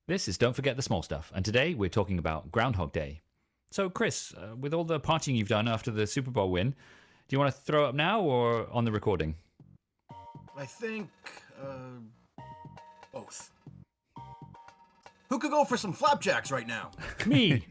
This is Don't Forget the Small Stuff, and today we're talking about Groundhog Day. So, Chris, with all the partying you've done after the Super Bowl win, do you want to throw up now or on the recording? I think both. Who could go for some flapjacks right now? Me.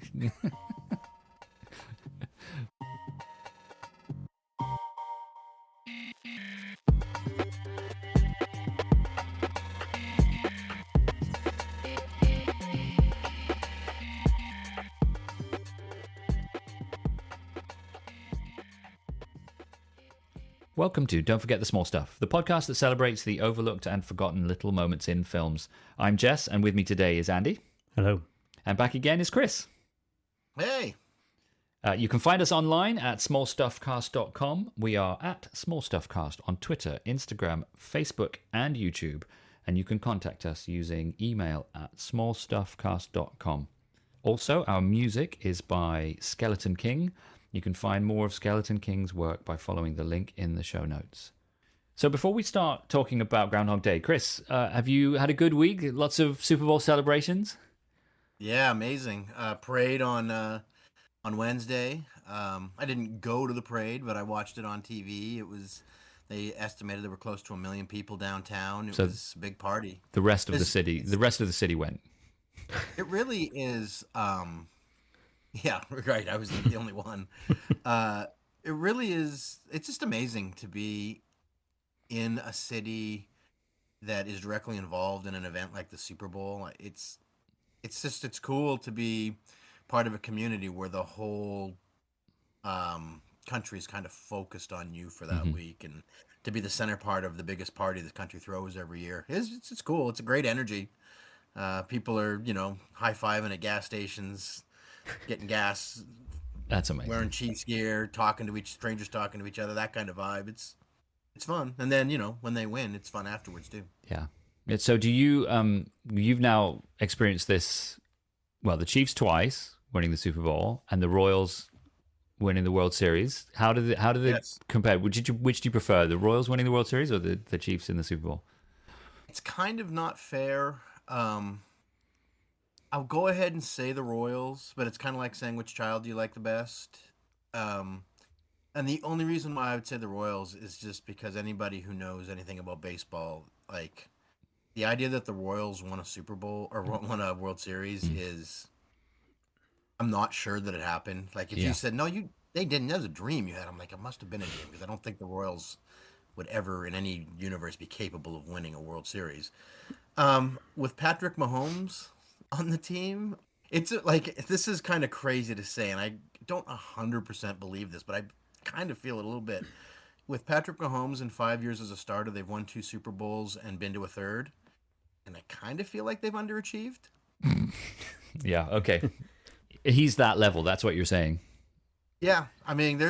Welcome to Don't Forget the Small Stuff, the podcast that celebrates the overlooked and forgotten little moments in films. I'm Jess, and with me today is Andy. Hello. And back again is Chris. Hey. You can find us online at smallstuffcast.com. We are at smallstuffcast on Twitter, Instagram, Facebook, and YouTube. And you can contact us using email at smallstuffcast.com. Also, our music is by Skeleton King. You can find more of Skeleton King's work by following the link in the show notes. So before we start talking about Groundhog Day, Chris, have you had a good week? Lots of Super Bowl celebrations? Yeah, amazing. Parade on Wednesday. I didn't go to the parade, but I watched it on TV. They estimated there were close to 1 million people downtown. It was a big party. The rest of the city went. It really is. Yeah, right. I was the only one. It really is. It's just amazing to be in a city that is directly involved in an event like the Super Bowl. It's cool to be part of a community where the whole country is kind of focused on you for that week, and to be the center part of the biggest party the country throws every year. It's cool. It's a great energy. People are, high-fiving at gas stations, getting gas. That's amazing. Wearing Chiefs gear, strangers talking to each other, that kind of vibe. It's fun. And then, when they win, it's fun afterwards too. Yeah. So do you, you've now experienced this, well, the Chiefs twice winning the Super Bowl and the Royals winning the World Series. How did they compare? Which do you prefer, the Royals winning the World Series or the Chiefs in the Super Bowl? It's kind of not fair. I'll go ahead and say the Royals, but it's kind of like saying which child do you like the best. And the only reason why I would say the Royals is just because anybody who knows anything about baseball, like the idea that the Royals won a Super Bowl or won a World Series is, I'm not sure that it happened. Like if you said, no, they didn't, that was a dream you had. I'm like, it must have been a dream because I don't think the Royals would ever in any universe be capable of winning a World Series. With Patrick Mahomes on the team, it's like, this is kind of crazy to say, and I don't 100% believe this, but I kind of feel it a little bit. With Patrick Mahomes in 5 years as a starter, they've won 2 Super Bowls and been to a third, and I kind of feel like they've underachieved. Yeah, okay. He's that level, that's what you're saying. Yeah, I mean,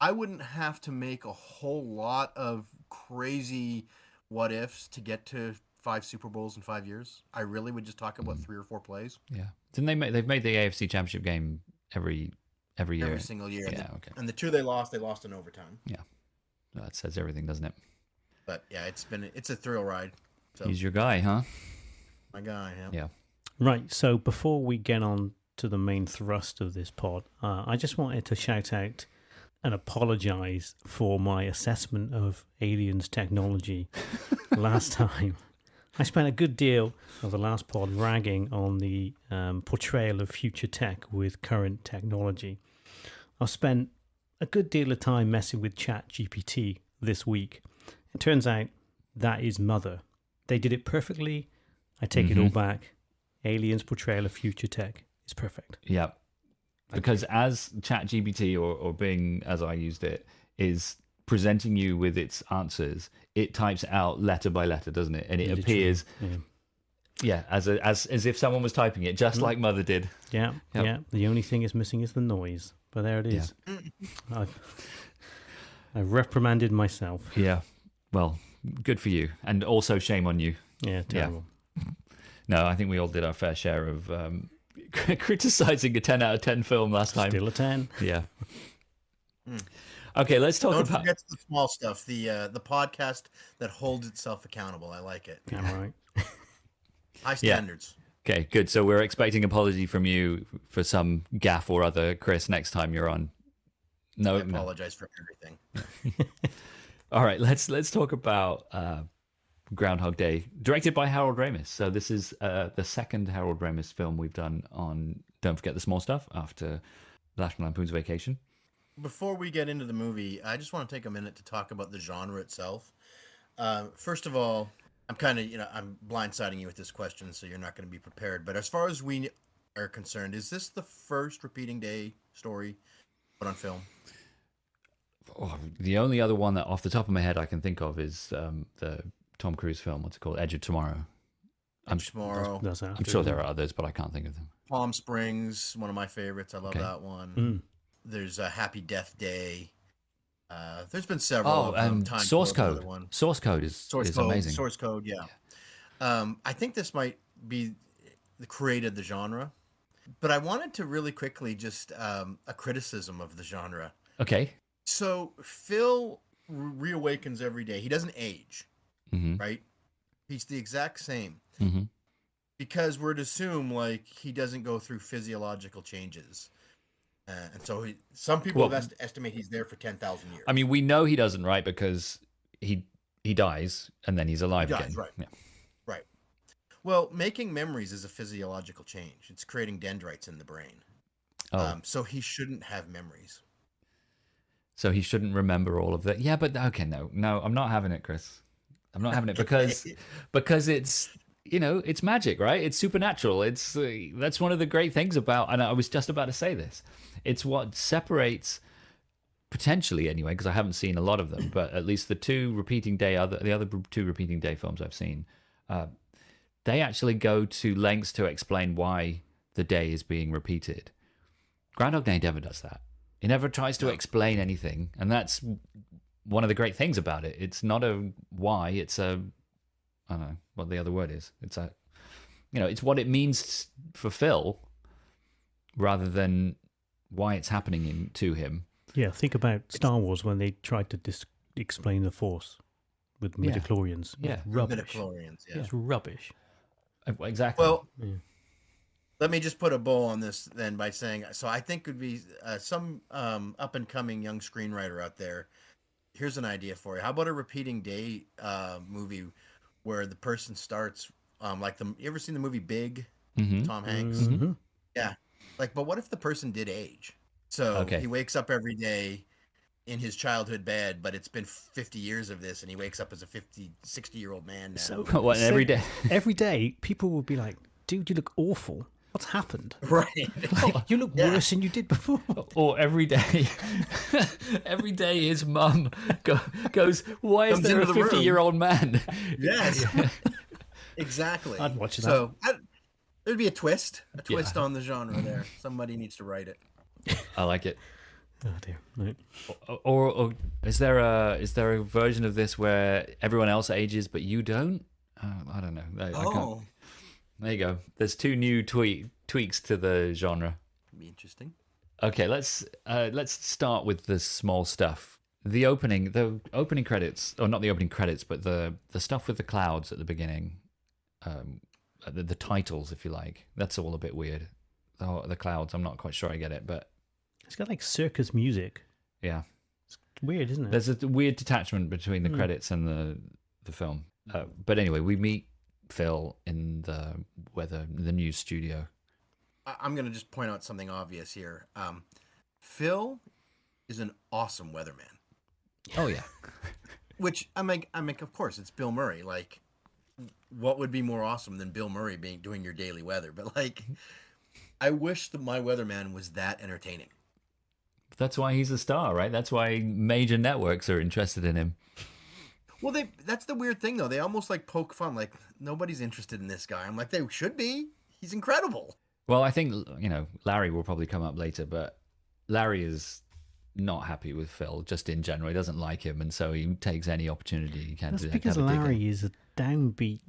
I wouldn't have to make a whole lot of crazy what ifs to get to 5 Super Bowls in 5 years. I really would just talk about 3 or 4 plays. Yeah. They've made the AFC Championship game every year. Every single year. Yeah, okay. And the 2 they lost in overtime. Yeah. Well, that says everything, doesn't it? But yeah, it's a thrill ride. So. He's your guy, huh? My guy, yeah. Yeah. Right, so before we get on to the main thrust of this pod, I just wanted to shout out and apologize for my assessment of aliens technology last time. I spent a good deal of the last pod ragging on the portrayal of future tech with current technology. I've spent a good deal of time messing with ChatGPT this week. It turns out that is mother. They did it perfectly. I take it all back. Aliens' portrayal of future tech is perfect. Yeah. Because as ChatGPT or Bing, as I used it, is presenting you with its answers, it types out letter by letter, doesn't it? And it appears, as if someone was typing it, just like Mother did. Yeah, Yep. yeah. The only thing it's missing is the noise, but there it is. Yeah. I've reprimanded myself. Yeah. Well, good for you, and also shame on you. Yeah, terrible. Yeah. No, I think we all did our fair share of criticizing a 10 out of 10 film last time. Still a 10. Yeah. Okay, let's talk Don't about... forget the small stuff, the podcast that holds itself accountable. I like it. Yeah, right. High standards. Okay, good. So we're expecting apology from you for some gaffe or other, Chris, next time you're on. No, I apologize for everything. All right, let's talk about Groundhog Day, directed by Harold Ramis. So this is the second Harold Ramis film we've done on Don't Forget the Small Stuff after National Lampoon's Vacation. Before we get into the movie, I just want to take a minute to talk about the genre itself. First of all, I'm I'm blindsiding you with this question, so you're not going to be prepared. But as far as we are concerned, is this the first repeating day story put on film? Oh, the only other one that off the top of my head I can think of is the Tom Cruise film. What's it called? Edge of Tomorrow. I'm sure there are others, but I can't think of them. Palm Springs, one of my favorites. I love that one. There's a Happy Death Day. There's been several. Source Code. Source Code is amazing. Source Code, yeah. I think this might be created the genre, but I wanted to really quickly just a criticism of the genre. Okay. So Phil reawakens every day. He doesn't age, right? He's the exact same. Because we're to assume like he doesn't go through physiological changes. And so some people estimate he's there for 10,000 years. I mean, we know he doesn't, right? Because he dies and then he's alive again. Right. Yeah. Right. Well, making memories is a physiological change. It's creating dendrites in the brain. So he shouldn't have memories. So he shouldn't remember all of that. Yeah, but okay, no, I'm not having it, Chris. I'm not having it because it's, it's magic, right? It's supernatural. It's that's one of the great things about, and I was just about to say this. It's what separates, potentially anyway, because I haven't seen a lot of them, but at least the other two repeating day films I've seen, they actually go to lengths to explain why the day is being repeated. Groundhog Day never does that. He never tries to explain anything, and that's one of the great things about it. It's not a why, it's a, I don't know what the other word is. It's a, it's what it means for Phil, rather than why it's happening to him. Yeah, think about Star Wars when they tried to explain the Force with midichlorians. Yeah, rubbish. Midichlorians, yeah. It's rubbish. Exactly. Well, let me just put a bow on this then by saying, so I think could be some up-and-coming young screenwriter out there. Here's an idea for you. How about a repeating day movie where the person starts you ever seen the movie Big? Tom Hanks? Yeah. But what if the person did age? So he wakes up every day in his childhood bed, but it's been 50 years of this, and he wakes up as a 60-year-old man now. So every day? Every day, people will be like, dude, you look awful. What's happened? Right. You look worse than you did before. Or every day, his mum goes, why is there a 50-year-old man? Yes. Exactly. I'd watch that. So there'd be a twist on the genre there. Somebody needs to write it. I like it. Oh dear. Right. Or is there a version of this where everyone else ages but you don't? I don't know. I can't. There you go. There's two new tweaks to the genre. Be interesting. Okay, let's start with the small stuff. The opening credits, or not the opening credits, but the stuff with the clouds at the beginning, the titles, if you like. That's all a bit weird. The clouds, I'm not quite sure I get it, but it's got like circus music. Yeah, it's weird, isn't it? There's a weird detachment between the credits and the film. But anyway, we meet Phil in the news studio. I'm going to just point out something obvious here. Phil is an awesome weatherman. Oh yeah. Which I make of course it's Bill Murray. Like, what would be more awesome than Bill Murray doing your daily weather? But I wish that my weatherman was that entertaining. That's why he's a star, right? That's why major networks are interested in him. Well, that's the weird thing, though. They almost poke fun. Like, nobody's interested in this guy. I'm like, they should be. He's incredible. Well, I think, Larry will probably come up later, but Larry is not happy with Phil, just in general. He doesn't like him, and so he takes any opportunity he can to because Larry is a downbeat,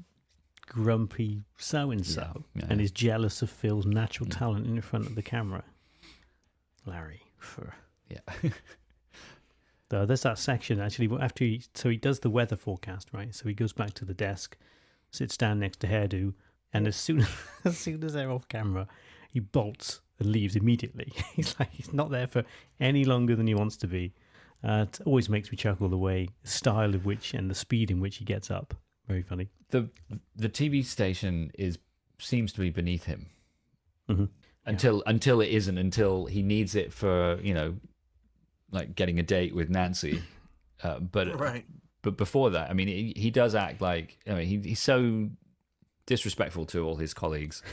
grumpy so-and-so, and is jealous of Phil's natural talent in front of the camera. Larry. Yeah. So there's that section, actually, after he does the weather forecast, right? So he goes back to the desk, sits down next to Hairdo, And as soon as they're off camera, he bolts and leaves immediately. He's not there for any longer than he wants to be. It always makes me chuckle the way, the style of which and the speed in which he gets up. Very funny. The TV station seems to be beneath him. Mm-hmm. Until it isn't, until he needs it for, like getting a date with Nancy. But before that, I mean, he does act like, he's so disrespectful to all his colleagues.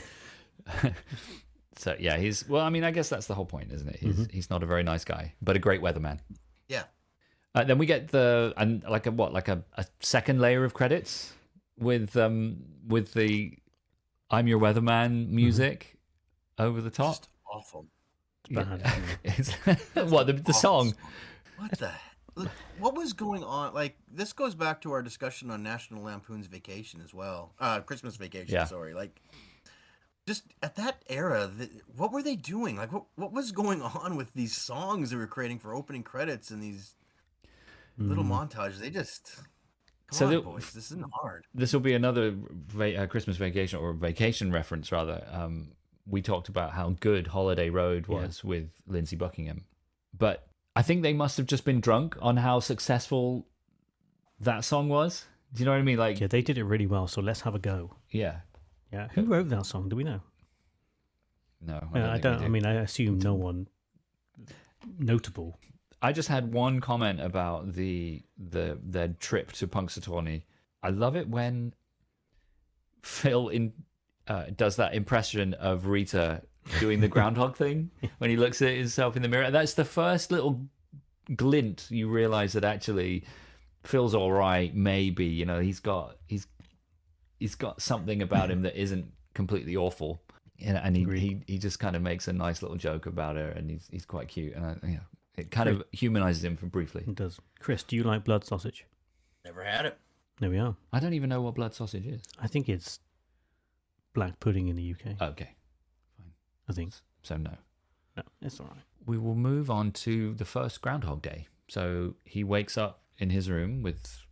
So yeah, I guess that's the whole point, isn't it? He's not a very nice guy, but a great weatherman. Yeah. Then we get a second layer of credits with the "I'm Your Weatherman" music over the top. Just awful. It's bad. What the song? What what was going on? Like, this goes back to our discussion on National Lampoon's Vacation as well. Christmas Vacation. Yeah. Sorry. Like, just at that era, what were they doing? Like, what was going on with these songs they were creating for opening credits and these little montages? They just come on, boys. This isn't hard. This will be another Christmas Vacation, or vacation reference rather. We talked about how good Holiday Road was with Lindsey Buckingham, but I think they must have just been drunk on how successful that song was. Do you know what I mean? Like, yeah, they did it really well. So let's have a go. Yeah. Yeah. Who wrote that song? Do we know? No, I don't. I mean, I assume no one notable. I just had one comment about their trip to Punxsutawney. I love it when Phil does that impression of Rita doing the groundhog thing when he looks at himself in the mirror. That's the first little glint you realize that actually Phil's all right. Maybe he's got something about him that isn't completely awful. And he just kind of makes a nice little joke about her, and he's quite cute, and it kind of humanizes him for briefly. It does. Chris, do you like blood sausage? Never had it. There we are. I don't even know what blood sausage is. I think it's black pudding in the UK. Okay, fine. I think so. No, it's all right. We will move on to the first Groundhog Day. So he wakes up in his room with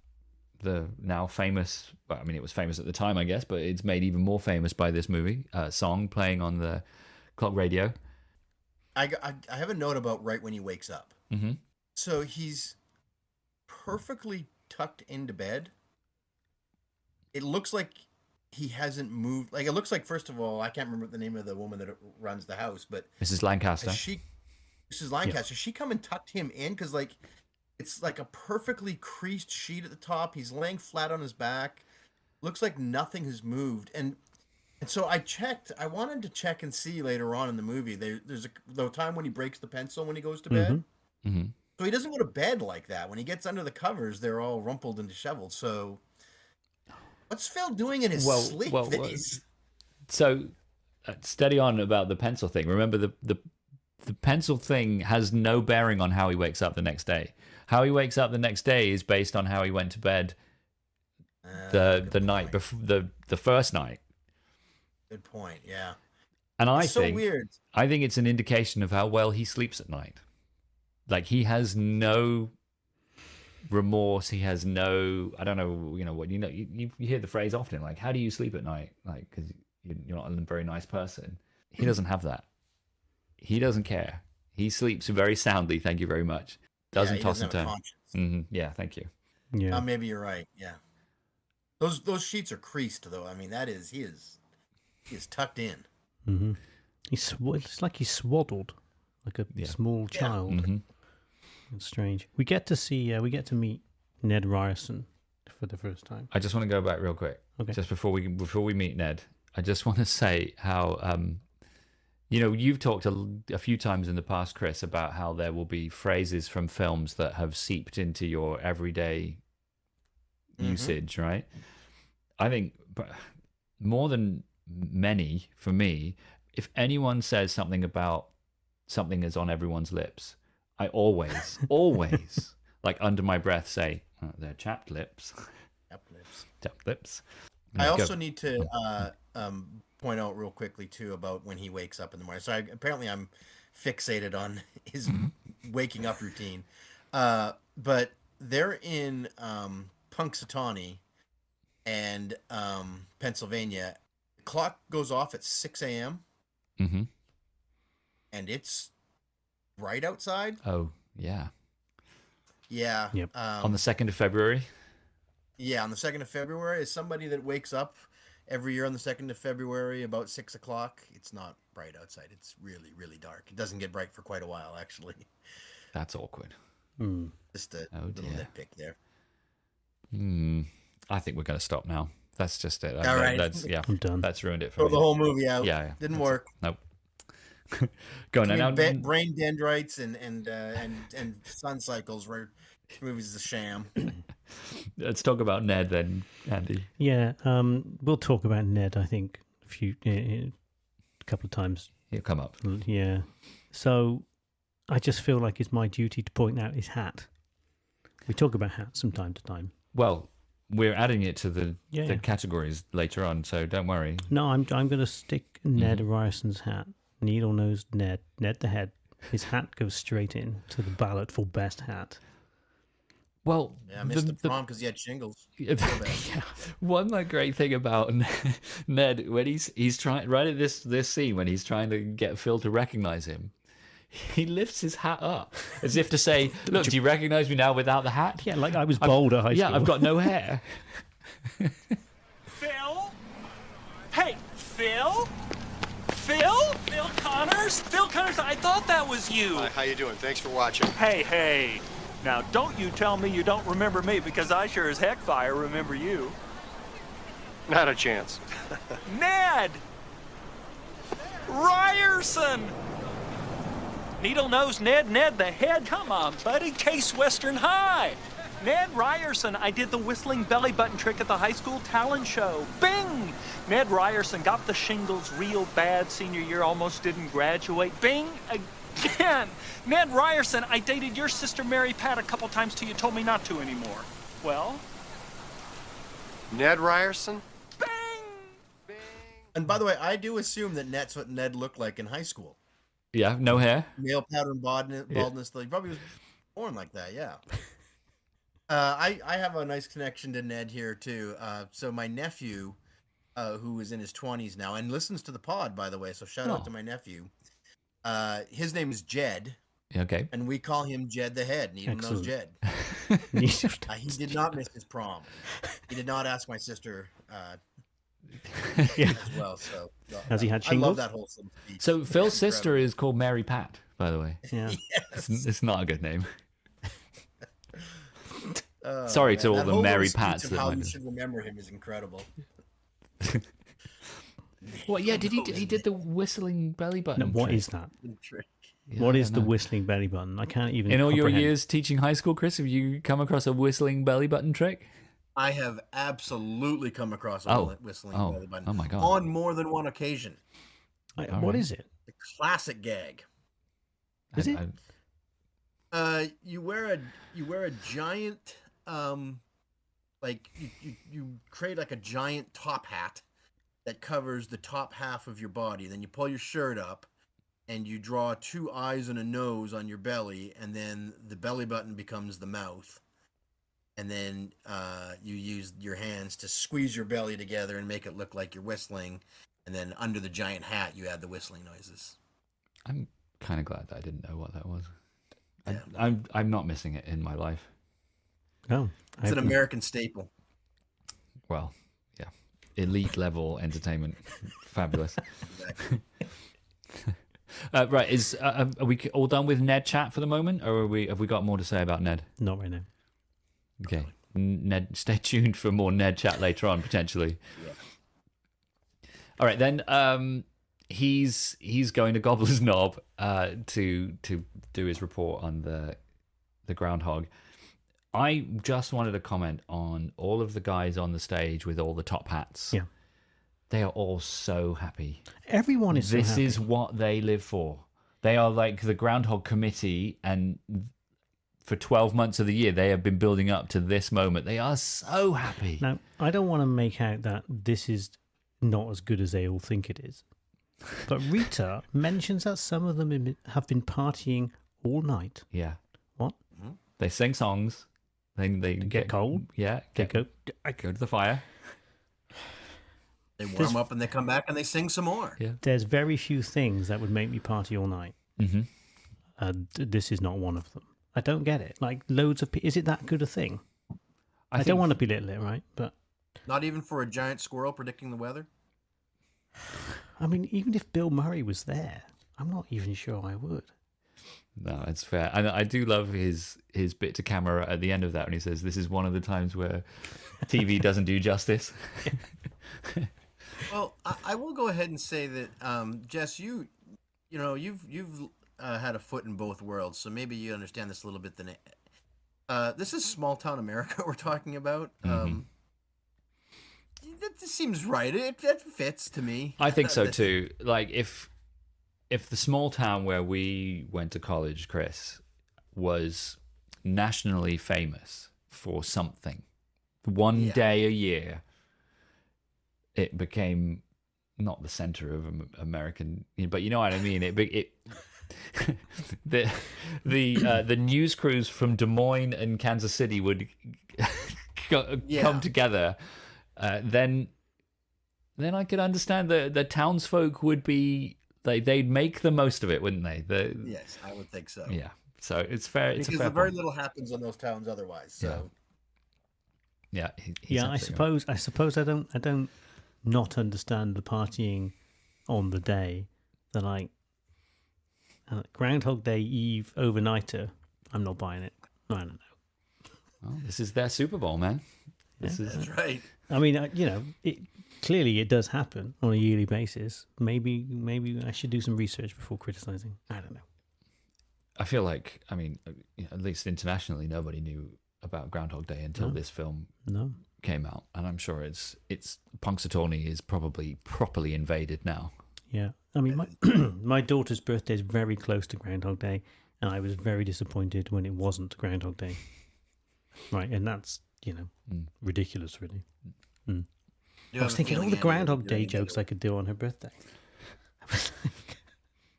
the now famous, well, I mean, it was famous at the time, I guess, but it's made even more famous by this movie, song playing on the clock radio. I have a note about right when he wakes up. Mm-hmm. So he's perfectly tucked into bed. It looks like he hasn't moved. Like, it looks like, first of all, I can't remember the name of the woman that runs the house, but Mrs. Lancaster. Mrs. Lancaster, she come and tucked him in, because, like, it's like a perfectly creased sheet at the top. He's laying flat on his back. Looks like nothing has moved. And so I checked. I wanted to check and see later on in the movie. There's the time when he breaks the pencil when he goes to bed. Mm-hmm. Mm-hmm. So he doesn't go to bed like that. When he gets under the covers, they're all rumpled and disheveled. So what's Phil doing in his sleep? So steady on about the pencil thing. Remember, the pencil thing has no bearing on how he wakes up the next day. How he wakes up the next day is based on how he went to bed the night before, the first night. Good point. Yeah. And it's so weird. I think it's an indication of how well he sleeps at night. Like, he has no remorse. He has no, I don't know, what, you hear the phrase often, like, how do you sleep at night? Like, because you're not a very nice person. He doesn't have that. He doesn't care. He sleeps very soundly. Thank you very much. Doesn't toss and turn. Mm-hmm. Yeah, thank you. Yeah, maybe you're right. Yeah, those sheets are creased though. I mean, he is tucked in. Mm-hmm. It's like he's swaddled, like a small child. Mm-hmm. It's strange. We get to meet Ned Ryerson for the first time. I just want to go back real quick. Okay. Just before we meet Ned, I just want to say how you've talked a few times in the past, Chris, about how there will be phrases from films that have seeped into your everyday usage, right? I think more than many, for me, if anyone says something about something is on everyone's lips, I always, like under my breath say, they're chapped lips. Chapped lips. I also need to point out real quickly too about when he wakes up in the morning. So apparently I'm fixated on his waking up routine. But they're in Punxsutawney and Pennsylvania. clock goes off at 6 a.m. Mm-hmm. and it's bright outside. Oh, yeah. Yeah. Yep. On the 2nd of February? Yeah, on the 2nd of February. As somebody that wakes up every year on the 2nd of February about 6 o'clock, it's not bright outside. It's really, really dark. It doesn't get bright for quite a while, actually. That's awkward. Just a Oh, little dear. nitpick there. I think we're going to stop now. That's just it. All right. I'm done. That's ruined it for Throw me. the whole movie out. Yeah. Didn't work. Nope. Go on now. Brain dendrites and sun cycles where this movie's a sham. Let's talk about Ned then, Andy. Yeah, we'll talk about Ned, I think, a couple of times. He'll come up. Yeah. So I just feel like it's my duty to point out his hat. We talk about hats from time to time. Well, we're adding it to the Yeah. categories later on, so don't worry. No, I'm going to stick Ned Ryerson's hat. Needle-nosed Ned the head. His hat goes straight in to the ballot for best hat. Well, Yeah, I missed the prom because he had shingles. one great thing about Ned when he's trying right at this scene when he's trying to get Phil to recognize him, he lifts his hat up as if to say, "Look, do you recognize me now without the hat?" Yeah, like I was bald at high school. Yeah, I've got no hair. Phil? Hey, Phil? Phil Connors? Phil Connors, I thought that was you. Hi, how you doing? Thanks for watching. Hey. Now, don't you tell me you don't remember me, because I sure as heck fire remember you. Not a chance. Ned! Ryerson! Needle-nosed Ned the head? Come on, buddy. Case Western High. Ned Ryerson, I did the whistling belly button trick at the high school talent show. Bing! Ned Ryerson got the shingles real bad senior year, almost didn't graduate. Bing! Again! Ned Ryerson, I dated your sister Mary Pat a couple times till you told me not to anymore. Well? Ned Ryerson? Bing! And by the way, I do assume that that's what Ned looked like in high school. Yeah, no hair. Male pattern baldness. He probably was born like that, yeah. I have a nice connection to Ned here, too. So my nephew, who is in his 20s now, and listens to the pod, by the way, so shout out to my nephew. His name is Jed. Okay. And we call him Jed the Head. Needle-nosed Jed. He did not miss his prom. He did not ask my sister as well. So Has he had I shingles? love that whole speech. So Phil's sister is called Mary Pat, by the way. Yeah. Yes. It's not a good name. Sorry to all That the whole Mary little speech Pats of that how might you be. should remember him is incredible. Well, yeah, he did the whistling belly button. No, what trick. is that? Yeah, What I is the don't know. whistling belly button? I can't even. In all your comprehend. years teaching high school, Chris, have you come across a whistling belly button trick? I have absolutely come across a whistling belly button. Oh my God. On more than one occasion. What is it? The classic gag. Is it? You wear a giant like you create like a giant top hat that covers the top half of your body. Then you pull your shirt up and you draw two eyes and a nose on your belly, and then the belly button becomes the mouth. And then you use your hands to squeeze your belly together and make it look like you're whistling. And then under the giant hat, you add the whistling noises. I'm kind of glad that I didn't know what that was. Yeah. I'm not missing it in my life. No. It's an American staple. Well, yeah, elite level entertainment, fabulous. Exactly. Right, are we all done with Ned chat for the moment, or have we got more to say about Ned? Not right now. Okay, Ned, stay tuned for more Ned chat later on potentially. Yeah. All right, then he's going to Gobbler's Knob to do his report on the Groundhog. I just wanted to comment on all of the guys on the stage with all the top hats. Yeah. They are all so happy. Everyone is so This happy. is what they live for. They are like the Groundhog Committee, and for 12 months of the year, they have been building up to this moment. They are so happy. Now, I don't want to make out that this is not as good as they all think it is. But Rita mentions that some of them have been partying all night. Yeah. What? They sing songs. They Get cold? Yeah. They go. Go to the fire. They warm up and they come back and they sing some more. Yeah. There's very few things that would make me party all night. Mm-hmm. This is not one of them. I don't get it. Like loads of is it that good a thing? I don't want to belittle it, right? But not even for a giant squirrel predicting the weather. I mean, even if Bill Murray was there, I'm not even sure I would. No, it's fair. And I do love his bit to camera at the end of that when he says, "This is one of the times where TV doesn't do justice." Well, I will go ahead and say that, Jess, you've had a foot in both worlds, so maybe you understand this a little bit. This is small town America we're talking about. Mm-hmm. That seems right. It fits to me. I think so too. Like if the small town where we went to college, Chris, was nationally famous for something, one day a year, it became not the center of American, but you know what I mean. The news crews from Des Moines and Kansas City would come together. Then I could understand the townsfolk would be they'd make the most of it, wouldn't they? Yes, I would think so. Yeah, so it's fair. It's because a fair very point. little happens in those towns otherwise. So yeah. I suppose I don't not understand the partying on the day. The like Groundhog Day Eve overnighter. I'm not buying it. I don't know. Well, this is their Super Bowl, man. that's right. I mean, clearly it does happen on a yearly basis. Maybe I should do some research before criticizing. I don't know. I feel like, I mean, at least internationally, nobody knew about Groundhog Day until this film came out, and I'm sure it's Punxsutawney is probably properly invaded now. Yeah, I mean, my daughter's birthday is very close to Groundhog Day, and I was very disappointed when it wasn't Groundhog Day. Right, and that's ridiculous, really. Mm. I was thinking all the Groundhog Day jokes I could do on her birthday.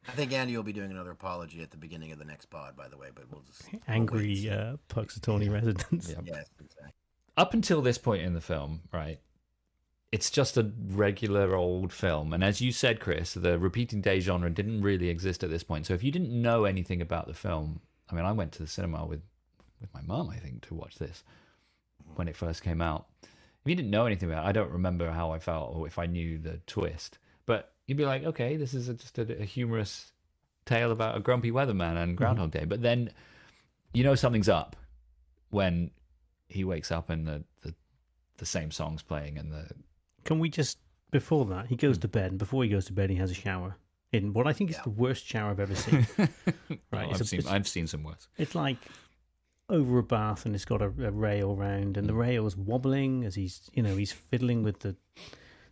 I think Andy will be doing another apology at the beginning of the next pod, by the way, but we'll just angry Punxsutawney residents. Yep. Yes, exactly. Up until this point in the film, right, it's just a regular old film. And as you said, Chris, the repeating day genre didn't really exist at this point. So if you didn't know anything about the film, I mean, I went to the cinema with my mum, I think, to watch this when it first came out. If you didn't know anything about it, I don't remember how I felt or if I knew the twist. But you'd be like, okay, this is just a humorous tale about a grumpy weatherman and Groundhog Day. But then you know something's up when he wakes up and the same song's playing and the... Can we just, before that, he goes to bed, and before he goes to bed, he has a shower in what I think is the worst shower I've ever seen. Right? Oh, I've seen some worse. It's like over a bath, and it's got a rail round, and the rail's wobbling as he's fiddling with the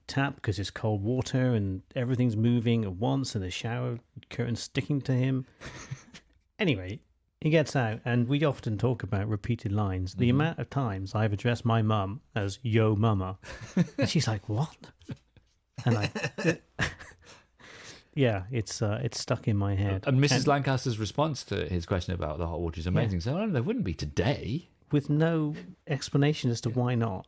tap because it's cold water, and everything's moving at once, and the shower curtain's sticking to him. Anyway, he gets out, and we often talk about repeated lines. The amount of times I've addressed my mum as "Yo, mama," and she's like, "What?" And yeah, it's stuck in my head. And Mrs. Lancaster's response to his question about the hot water is amazing. So, there wouldn't be today. With no explanation as to why not.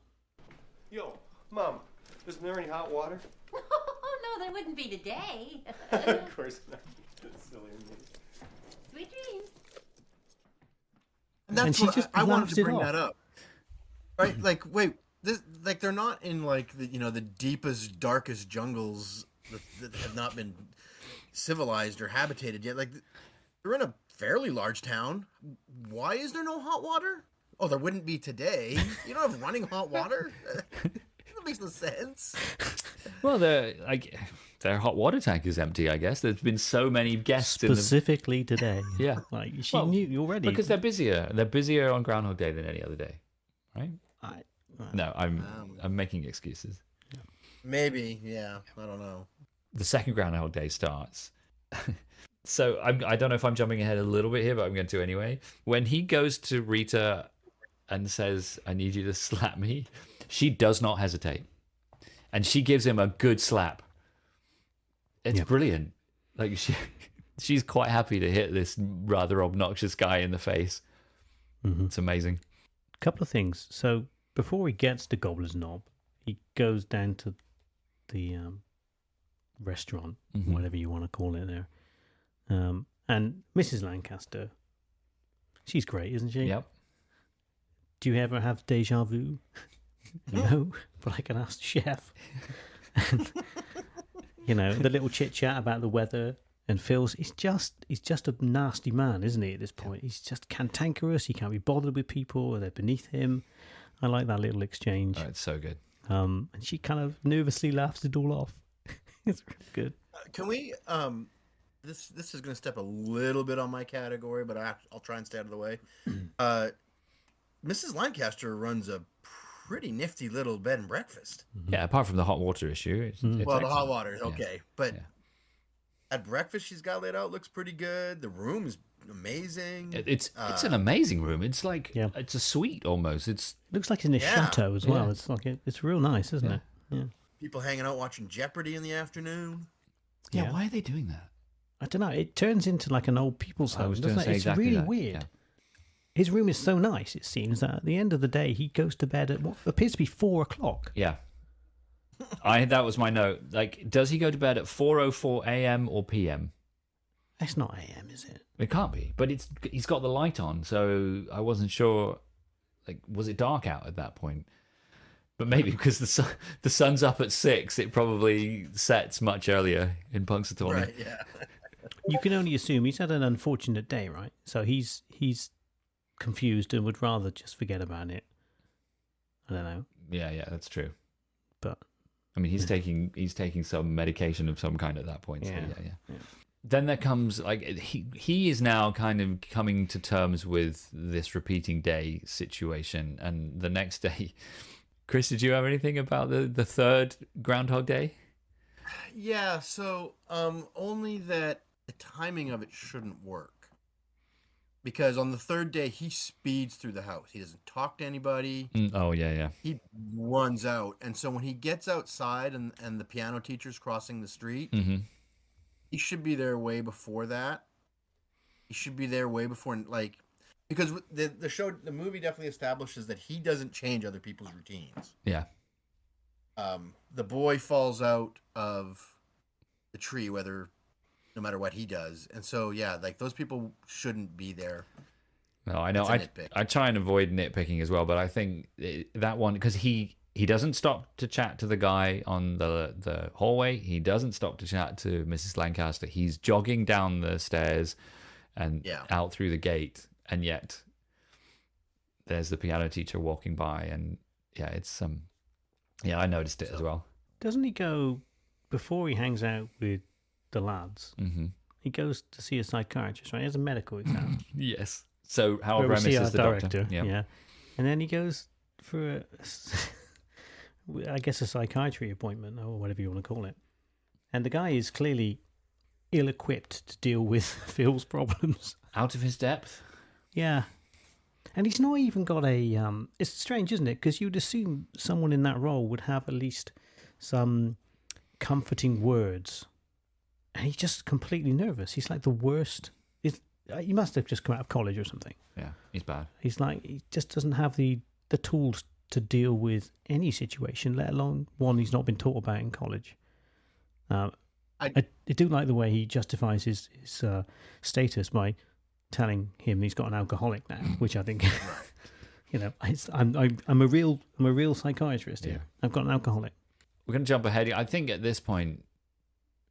Yo, Mom, isn't there any hot water? Oh, no, there wouldn't be today. Of course not. That's silly of me. Sweet dreams. And that's And she what just I wanted laughs to it bring off. that up. Right? Like, wait, they're not in like the the deepest, darkest jungles that have not been civilized or habitated yet. Like, they're in a fairly large town. Why is there no hot water? Oh, there wouldn't be today. You don't have running hot water? That makes no sense. Well, their hot water tank is empty, I guess. There's been so many guests Specifically today. Yeah. Like, she knew already. Because they're busier. They're busier on Groundhog Day than any other day, right? No, I'm making excuses. Maybe, yeah. I don't know. The second Groundhog Day starts. So I don't know if I'm jumping ahead a little bit here, but I'm going to anyway. When he goes to Rita and says, "I need you to slap me," she does not hesitate. And she gives him a good slap. It's brilliant. Like she's quite happy to hit this rather obnoxious guy in the face. Mm-hmm. It's amazing. Couple of things. So before he gets to Gobbler's Knob, he goes down to the restaurant, Mhm. whatever you want to call it there. And Mrs. Lancaster, she's great, isn't she? Yep. Do you ever have deja vu? No, but I can ask the chef. And, the little chit chat about the weather. And he's just a nasty man, isn't he, at this point? He's just cantankerous. He can't be bothered with people, or they're beneath him. I like that little exchange. Oh, it's so good. And she kind of nervously laughs it all off. It's really good. Can we? This is going to step a little bit on my category, but I'll try and stay out of the way. Mrs. Lancaster runs a pretty nifty little bed and breakfast. Yeah, apart from the hot water issue. It's Well, the excellent. hot water is okay, but Yeah. at breakfast she's got laid out looks pretty good. The room is amazing. It's an amazing room. It's like Yeah. it's a suite almost. It's Looks like it's in a Yeah. chateau as well. Yeah. It's like it's real nice, isn't it? Yeah. People hanging out watching Jeopardy in the afternoon. Yeah. Why are they doing that? I don't know. It turns into like an old people's I home, was doesn't gonna it? say It's exactly really that, weird. yeah. His room is so nice, it seems, that at the end of the day, he goes to bed at what appears to be 4:00. Yeah. That was my note. Like, does he go to bed at 4:04 a.m. or p.m.? That's not AM, is it? It can't be, but he's got the light on, so I wasn't sure. Like, was it dark out at that point? But maybe because the sun's up at 6, it probably sets much earlier in Punxsutawney. Right, yeah. You can only assume he's had an unfortunate day, right? So he's confused and would rather just forget about it. I don't know, Yeah, that's true. but I mean, he's taking some medication of some kind at that point. So Yeah. yeah. Then there comes like he is now kind of coming to terms with this repeating day situation, and the next day. Chris, did you have anything about the third Groundhog Day? Yeah, so only that the timing of it shouldn't work. Because on the third day, he speeds through the house. He doesn't talk to anybody. Oh, yeah. He runs out. And so when he gets outside and the piano teacher's crossing the street, Mm-hmm. he should be there way before that. He should be there way before, like... Because the movie definitely establishes that he doesn't change other people's routines. Yeah. The boy falls out of the tree, no matter what he does, and so yeah, like those people shouldn't be there. No, I know. It's a nitpick. I try and avoid nitpicking as well, but I think that one, because he doesn't stop to chat to the guy on the hallway. He doesn't stop to chat to Mrs. Lancaster. He's jogging down the stairs and out through the gate. And yet, there's the piano teacher walking by, and it's I noticed it as well. doesn't he go before he hangs out with the lads? Mm-hmm. He goes to see a psychiatrist, right? He has a medical exam. Yes. So Howard Where we Remus see our is the director. doctor. Yeah, and then he goes for I guess a psychiatry appointment or whatever you want to call it. And the guy is clearly ill-equipped to deal with Phil's problems. Out of his depth. Yeah. And he's not even got a... it's strange, isn't it? Because you'd assume someone in that role would have at least some comforting words. And he's just completely nervous. He's like the worst... He must have just come out of college or something. Yeah, he's bad. He's like... He just doesn't have the tools to deal with any situation, let alone one he's not been taught about in college. I do like the way he justifies his status by... telling him he's got an alcoholic now, which I think, I'm a real psychiatrist here. Yeah. I've got an alcoholic. We're going to jump ahead. I think at this point,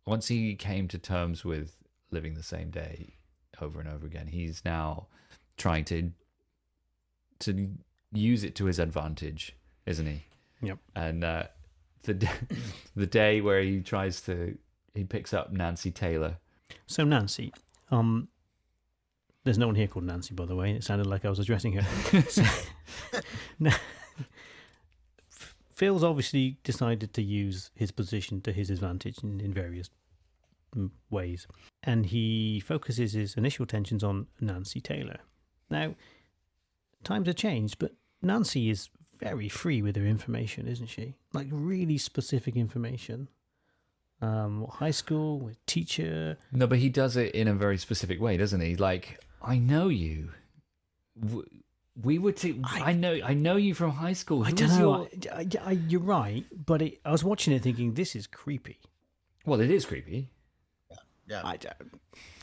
once he came to terms with living the same day over and over again, he's now trying to use it to his advantage, isn't he? Yep. And the day where he picks up Nancy Taylor. So Nancy, there's no one here called Nancy, by the way. It sounded like I was addressing her. Phil's obviously decided to use his position to his advantage in various ways. And he focuses his initial attentions on Nancy Taylor. Now, times have changed, but Nancy is very free with her information, isn't she? Like really specific information. High school, with teacher. No, but he does it in a very specific way, doesn't he? Like, I know you. We were too. I know you from high school. I don't know. You're right, but I was watching it thinking this is creepy. Well, it is creepy. Yeah.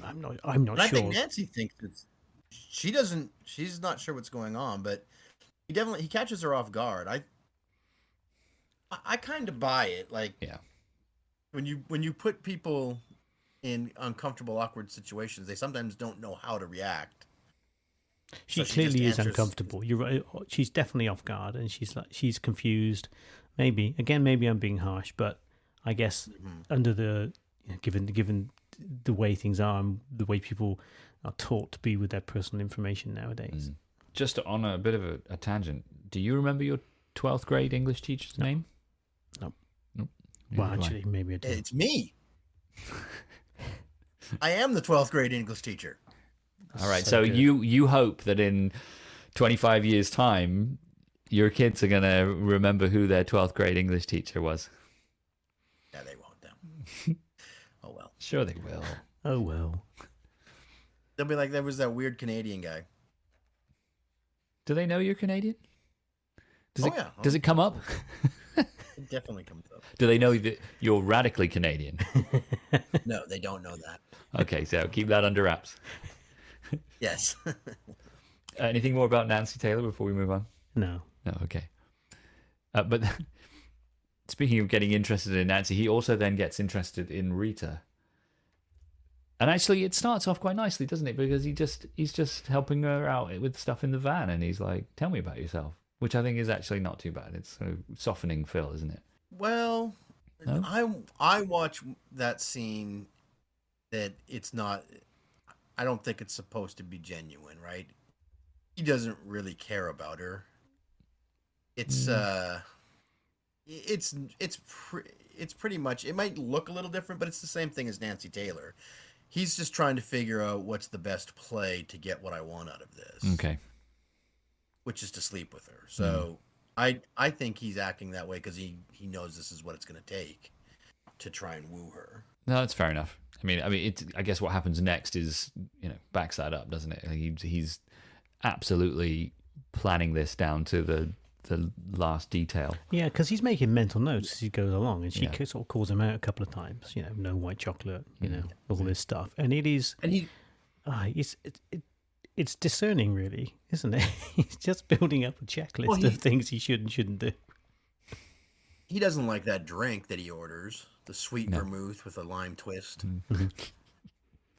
I'm not And sure. I think Nancy thinks she doesn't. She's not sure what's going on, but he catches her off guard. I kind of buy it. Like, yeah, when you put people in uncomfortable, awkward situations, they sometimes don't know how to react. She So clearly is answers- uncomfortable. You're right. She's definitely off guard, and she's confused. Maybe I'm being harsh, but I guess under the given the way things are and the way people are taught to be with their personal information nowadays. Just on a bit of a tangent, do you remember your 12th grade English teacher's name? Nope. Nope. Well, actually, maybe I do. It's me. I am the 12th grade English teacher. All right, So so good. you hope that in 25 years' time, your kids are going to remember who their 12th grade English teacher was. Yeah, they won't though. Oh well. Sure they will. Oh well. They'll be like, there was that weird Canadian guy. Do they know you're Canadian? Does Yeah. Does it come up? It definitely comes up. Do they know that you're radically Canadian? No, they don't know that. Okay, so keep that under wraps. Yes. Anything more about Nancy Taylor before we move on? No. No, okay. But speaking of getting interested in Nancy, he also then gets interested in Rita. And actually, it starts off quite nicely, doesn't it? Because he's just helping her out with stuff in the van, and he's like, "Tell me about yourself," which I think is actually not too bad. It's sort of softening Phil, isn't it? Well, No? I watch that scene that it's not. I don't think it's supposed to be genuine, right? He doesn't really care about her. It's it's pretty much. It might look a little different, but it's the same thing as Nancy Taylor. He's just trying to figure out what's the best play to get what I want out of this. Okay. Which is to sleep with her. So I think he's acting that way because he knows this is what it's going to take to try and woo her. No, that's fair enough. I mean, I guess what happens next is, backs that up, doesn't it? He's absolutely planning this down to the last detail. Yeah, because he's making mental notes as he goes along, and she Yeah. sort of calls him out a couple of times. No white chocolate, all this stuff, and it is. And he It's discerning, really, isn't it? He's just building up a checklist of things he should and shouldn't do. he doesn't like that drink that he orders, the sweet vermouth with a lime twist.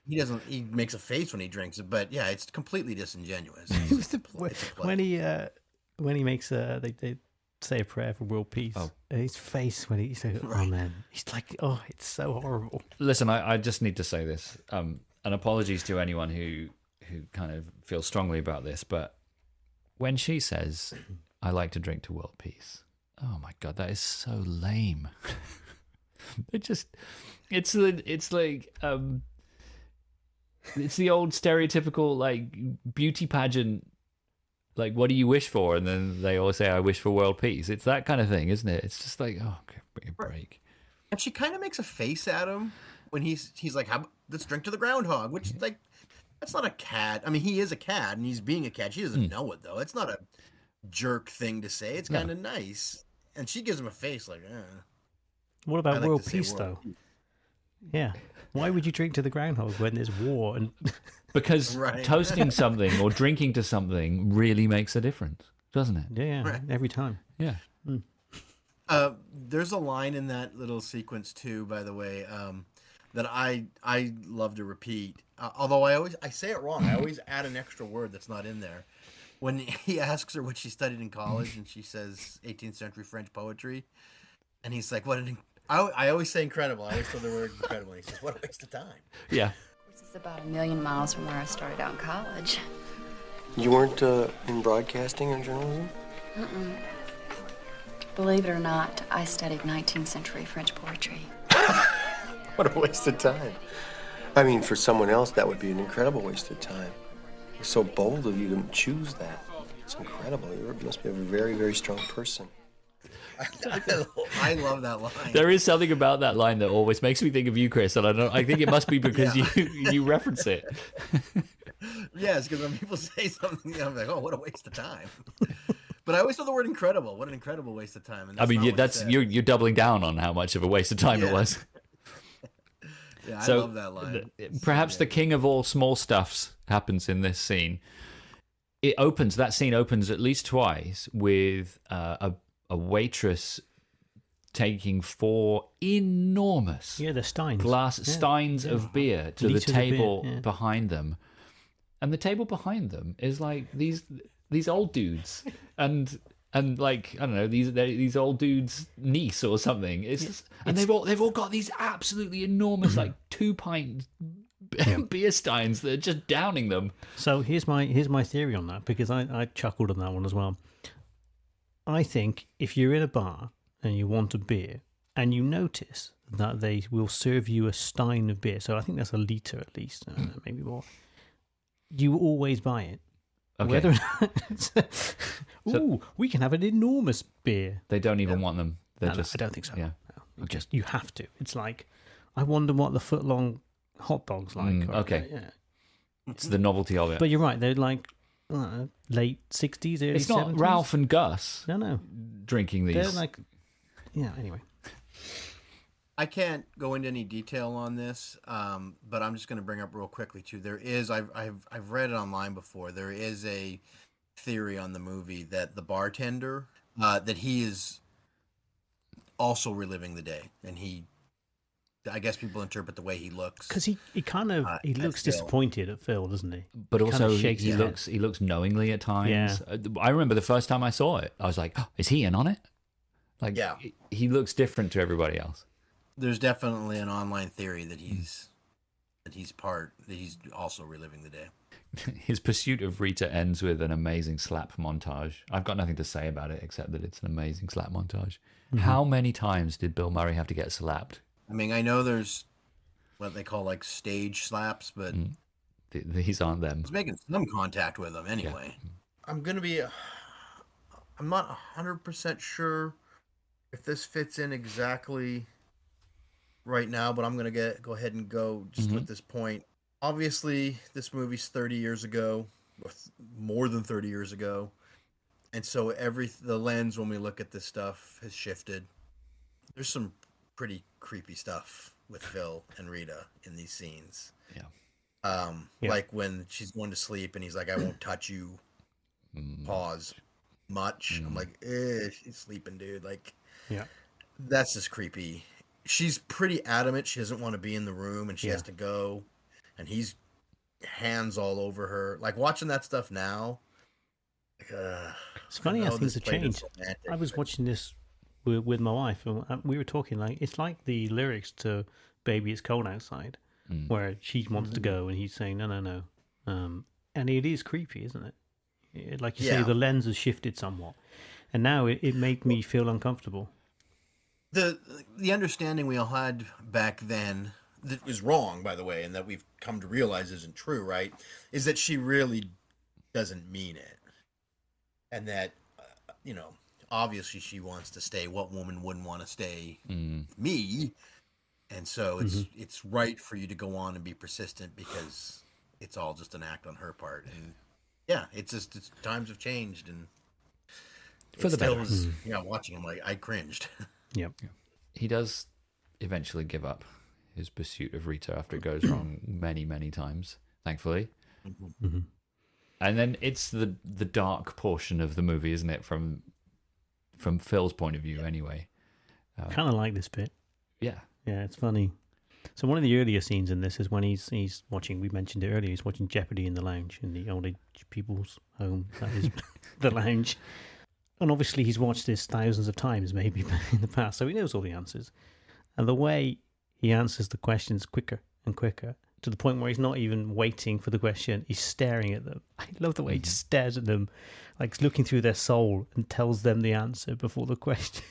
He doesn't. He makes a face when he drinks it, but yeah, it's completely disingenuous. It's a play. When he makes they say a prayer for world peace. Oh. And his face when he says, "Oh man," he's like, "Oh, it's so horrible." Listen, I just need to say this, and apologies to anyone who kind of feels strongly about this, but when she says, "I like to drink to world peace," oh my god, that is so lame. It's like it's the old stereotypical like beauty pageant. Like, what do you wish for? And then they always say, "I wish for world peace." It's that kind of thing, isn't it? It's just like, oh, okay, bring a break. And she kind of makes a face at him when he's like, let's drink to the groundhog, which is like, that's not a cat. I mean, he is a cat and he's being a cat. She doesn't know it though. It's not a jerk thing to say. It's kind of nice. And she gives him a face like, What I about like world to say peace, world though? peace. Yeah. Why would you drink to the groundhog when there's war? And Because Right. toasting something or drinking to something really makes a difference, doesn't it? yeah, Right. every time. Yeah. There's a line in that little sequence too, by the way, that I love to repeat. Although I say it wrong. I always add an extra word that's not in there. When he asks her what she studied in college, and she says 18th century French poetry, and he's like, "What an I always say incredible. I always throw the word incredible. And he says, "What a waste of time." Yeah. This is about 1,000,000 miles from where I started out in college. You weren't in broadcasting or journalism? Believe it or not, I studied 19th century French poetry. What a waste of time. I mean, for someone else, that would be an incredible waste of time. It's so bold of you to choose that. It's incredible. You must be a very, very strong person. I love that line. There is something about that line that always makes me think of you, Chris, and I think it must be because you reference it. Yes, because when people say something, I'm like, oh, what a waste of time. But I always thought the word incredible. What an incredible waste of time. And I mean, not what he that's said. you're doubling down on how much of a waste of time it Yeah. was. Yeah, I So, love that line. Perhaps the king of all small stuffs happens in this scene. That scene opens at least twice with a waitress taking 4 enormous the steins. steins of beer to the Liters of table beer, yeah. behind them. And the table behind them is like these old dudes and like, I don't know, these old dudes' niece or something. They've all got these absolutely enormous like 2-pint beer steins that are just downing them. So here's my theory on that, because I chuckled on that one as well. I think if you're in a bar and you want a beer and you notice that they will serve you a stein of beer, so I think that's a litre at least, maybe more, you always buy it. Okay. Whether or not, we can have an enormous beer. They don't even want them. They're No, just I don't think so. Yeah. No, you have to. It's like, I wonder what the foot-long hot dog's like. Okay. Yeah. It's the novelty of it. But you're right. They're like late 60s, early 70s. It's not Ralph and Gus No. drinking these. They're like, anyway. I can't go into any detail on this, but I'm just going to bring up real quickly too. There is, I've read it online before. There is a theory on the movie that the bartender, that he is also reliving the day, and I guess people interpret the way he looks. Because he kind of he looks Phil. disappointed at Phil, doesn't he? But He kind also, of shakes he his head. looks knowingly at times. I remember the first time I saw it, I was like, oh, is he in on it? Like, Yeah. he looks different to everybody else. There's definitely an online theory that he's also reliving the day. His pursuit of Rita ends with an amazing slap montage. I've got nothing to say about it except that it's an amazing slap montage. Mm-hmm. How many times did Bill Murray have to get slapped? I mean, I know there's what they call like stage slaps, but These aren't them. he's making some contact with them anyway. I'm not 100% sure if this fits in exactly right now, but I'm going to go ahead and go just with this point. Obviously, this movie's 30 years ago, or more than 30 years ago. And so the lens when we look at this stuff has shifted. There's some pretty creepy stuff with Phil and Rita in these scenes. Yeah. Like when she's going to sleep and he's like, I won't touch you. Pause. Much. I'm like, she's sleeping, dude. Like, that's just creepy. She's pretty adamant she doesn't want to be in the room and she has to go, and he's hands all over her. Like, watching that stuff now, it's funny how things have changed. I was watching this with my wife, and we were talking like, it's like the lyrics to Baby It's Cold Outside, where she wants to go and he's saying no. And it is creepy, isn't it? Like you say, the lens has shifted somewhat, and now it made me feel uncomfortable. The understanding we all had back then, that was wrong, by the way, and that we've come to realize isn't true, right, is that she really doesn't mean it. And that, obviously she wants to stay. What woman wouldn't want to stay with me? And so it's right for you to go on and be persistent, because it's all just an act on her part. And it's times have changed, and For the better. Watching him, I cringed. Yep. He does eventually give up his pursuit of Rita after it goes wrong many, many times, thankfully. Mm-hmm. And then it's the dark portion of the movie, isn't it? From Phil's point of view, anyway. Kind of like this bit. Yeah. Yeah, it's funny. So one of the earlier scenes in this is when he's watching, we mentioned it earlier, he's watching Jeopardy in the lounge, in the old age people's home, that is the lounge. And obviously he's watched this thousands of times maybe in the past, so he knows all the answers. And the way he answers the questions quicker and quicker, to the point where he's not even waiting for the question, he's staring at them. I love the way he just stares at them, like looking through their soul, and tells them the answer before the question.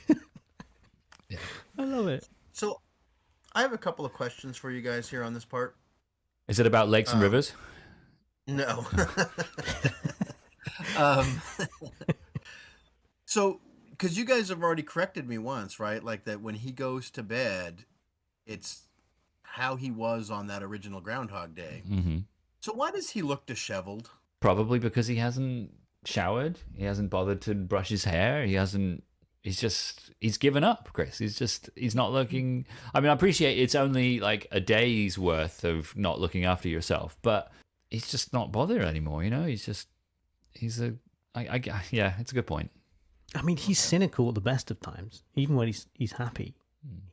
Yeah. I love it. So I have a couple of questions for you guys here on this part. Is it about lakes and rivers? No. So, because you guys have already corrected me once, right? Like that when he goes to bed, it's how he was on that original Groundhog Day. Mm-hmm. So why does he look disheveled? Probably because he hasn't showered. He hasn't bothered to brush his hair. He's given up, Chris. He's not looking. I mean, I appreciate it's only like a day's worth of not looking after yourself, but he's just not bothered anymore. Yeah, it's a good point. I mean, he's cynical at the best of times. Even when he's happy,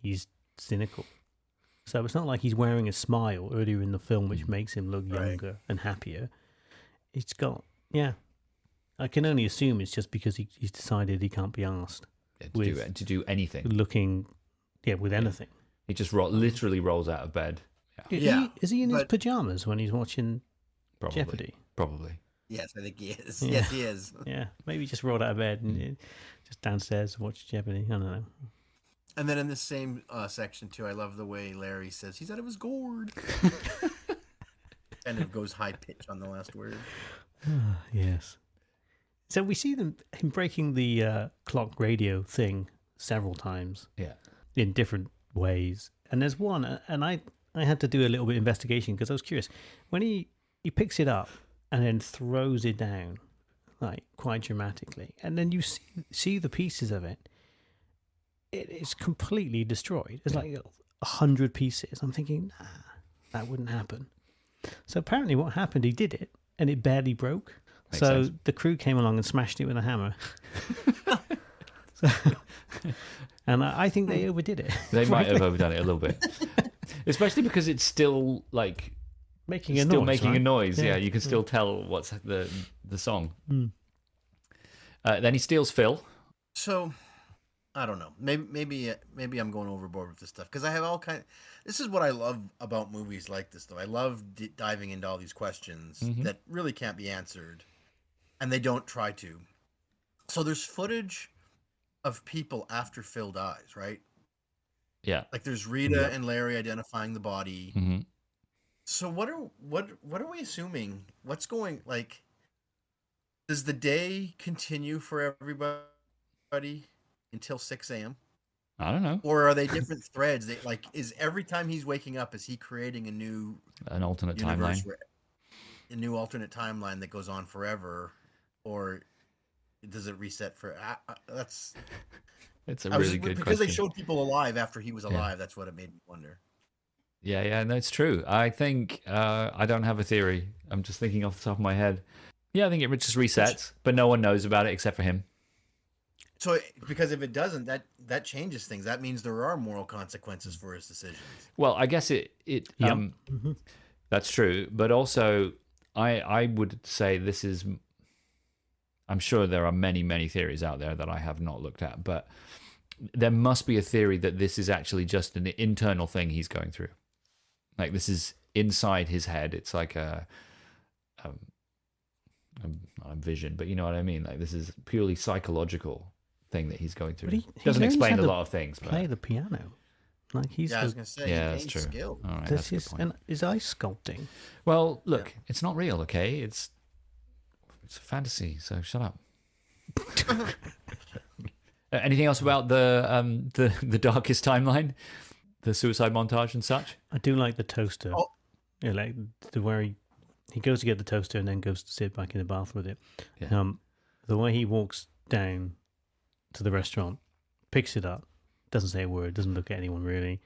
he's cynical. So it's not like he's wearing a smile earlier in the film, which makes him look younger and happier. It's got, I can only assume it's just because he's decided he can't be asked to do anything. Looking, with anything. He just literally rolls out of bed. Is he in his pajamas when he's watching Jeopardy? Probably. Yes, I think he is. Yeah. Yes, he is. Yeah, maybe just rolled out of bed and just downstairs to watch Jeopardy. I don't know. And then in the same section too, I love the way Larry says he's out of his gourd. And it goes high pitch on the last word. Yes. So we see him breaking the clock radio thing several times. Yeah. In different ways. And there's one, and I had to do a little bit of investigation because I was curious. When he picks it up and then throws it down, like quite dramatically, and then you see the pieces of it, it's completely destroyed. It's like 100 pieces. I'm thinking, nah, that wouldn't happen. So apparently what happened, he did it, and it barely broke. Makes so sense. the crew came along and smashed it with a hammer. And I think they overdid it. They might have overdone it a little bit. Especially because it's still like making a noise. Yeah, you can still tell what's the song. Mm. Then he steals Phil. So I don't know. Maybe I'm going overboard with this stuff because I have all kind. This is what I love about movies like this, though. I love diving into all these questions that really can't be answered, and they don't try to. So there's footage of people after Phil dies, right? Yeah. Like there's Rita and Larry identifying the body. Mm-hmm. So what are we assuming? What's going like? Does the day continue for everybody until 6 a.m.? I don't know. Or are they different threads? Is every time he's waking up, is he creating an alternate timeline? A new alternate timeline that goes on forever, or does it reset for? That's. It's a really good because question. they showed people alive after he was alive. That's what it made me wonder. Yeah, no, it's true. I think I don't have a theory. I'm just thinking off the top of my head. Yeah, I think it just resets, but no one knows about it except for him. So, because if it doesn't, that changes things. That means there are moral consequences for his decisions. Well, I guess that's true. But also, I would say this is. I'm sure there are many, many theories out there that I have not looked at, but there must be a theory that this is actually just an internal thing he's going through. Like this is inside his head. It's like a vision, but you know what I mean? Like this is purely psychological thing that he's going through. He doesn't learns explain how a to lot of things. Play the piano. Like he's I was going to say, that's true. Skill. All right, that's a good point. And his ice sculpting. Well, look, it's not real, okay? It's a fantasy, so shut up. Anything else about the darkest timeline, the suicide montage and such? I do like the toaster. Oh. Yeah, like the where he goes to get the toaster and then goes to sit back in the bath with it. Yeah. The way he walks down to the restaurant, picks it up, doesn't say a word, doesn't look at anyone really,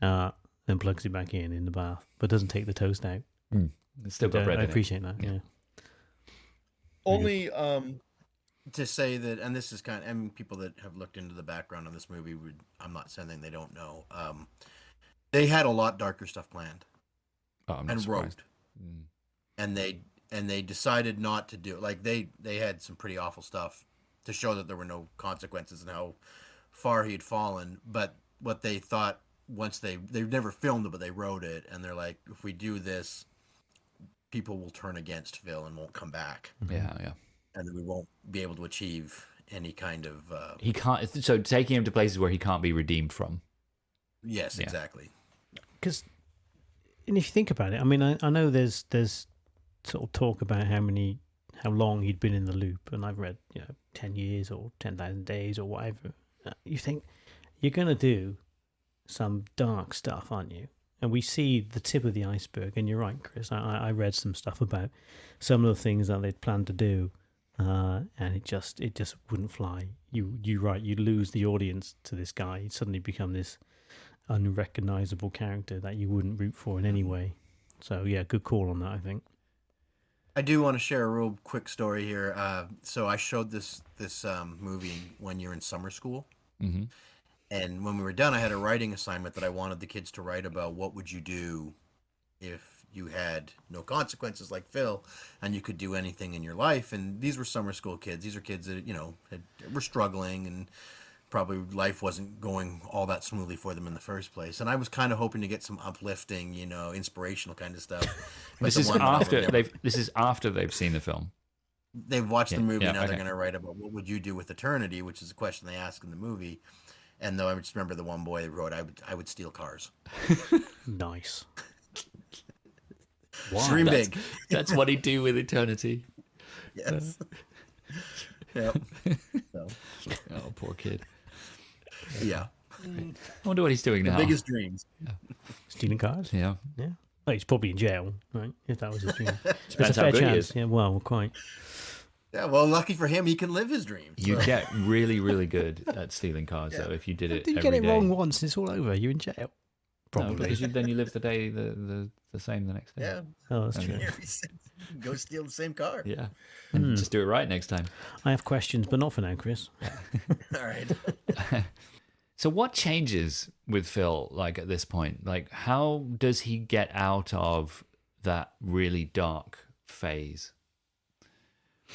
then plugs it back in the bath, but doesn't take the toast out. It's still got bread I in it. appreciate that. Yeah. Only to say that, and this is and people that have looked into the background of this movie I'm not saying they don't know. They had a lot darker stuff planned. Oh, I'm not and surprised. wrote. And they decided not to do it. Like they had some pretty awful stuff to show that there were no consequences and how far he had fallen. But what they thought once they've never filmed it, but they wrote it, and they're like, if we do this, people will turn against Phil and won't come back. Yeah. And then we won't be able to achieve any kind of. He can't. So taking him to places where he can't be redeemed from. Yes, Yeah. exactly. Because, and if you think about it, I mean, I know there's sort of talk about how long he'd been in the loop, and I've read 10 years or 10,000 days or whatever. You think you're gonna do some dark stuff, aren't you? and we see the tip of the iceberg. And you're right, Chris. I read some stuff about some of the things that they'd planned to do, and it just wouldn't fly. You're right. You lose the audience to this guy. He'd suddenly become this unrecognizable character that you wouldn't root for in any way. So yeah, good call on that, I think. I do want to share a real quick story here. So I showed this movie one year in summer school. Mm-hmm. And when we were done, I had a writing assignment that I wanted the kids to write about what would you do if you had no consequences like Phil and you could do anything in your life. And these were summer school kids. These are kids that, were struggling and probably life wasn't going all that smoothly for them in the first place. And I was kind of hoping to get some uplifting, inspirational kind of stuff. This is after they've seen the film. They've watched the movie. Now okay. they're going to write about what would you do with eternity, which is a question they ask in the movie. And though I just remember the one boy that wrote, I would steal cars. Nice. Wow. Dream big. That's what he'd do with eternity. Yes. Yep. So. Oh, poor kid. Yeah. I wonder what he's doing now. The biggest dreams. Yeah. Stealing cars? Yeah. Yeah. Well, he's probably in jail, right? If that was his dream. Depends how good he is. Yeah, well, quite. Yeah, well, lucky for him, he can live his dream. You get really, really good at stealing cars, though, if you did it You every get it day. wrong once, it's all over. You're in jail. Probably. No, because then you live the day the same the next day. Yeah. Oh, that's true. Go steal the same car. Yeah. And just do it right next time. I have questions, but not for now, Chris. All right. So what changes with Phil, like, at this point? Like, how does he get out of that really dark phase?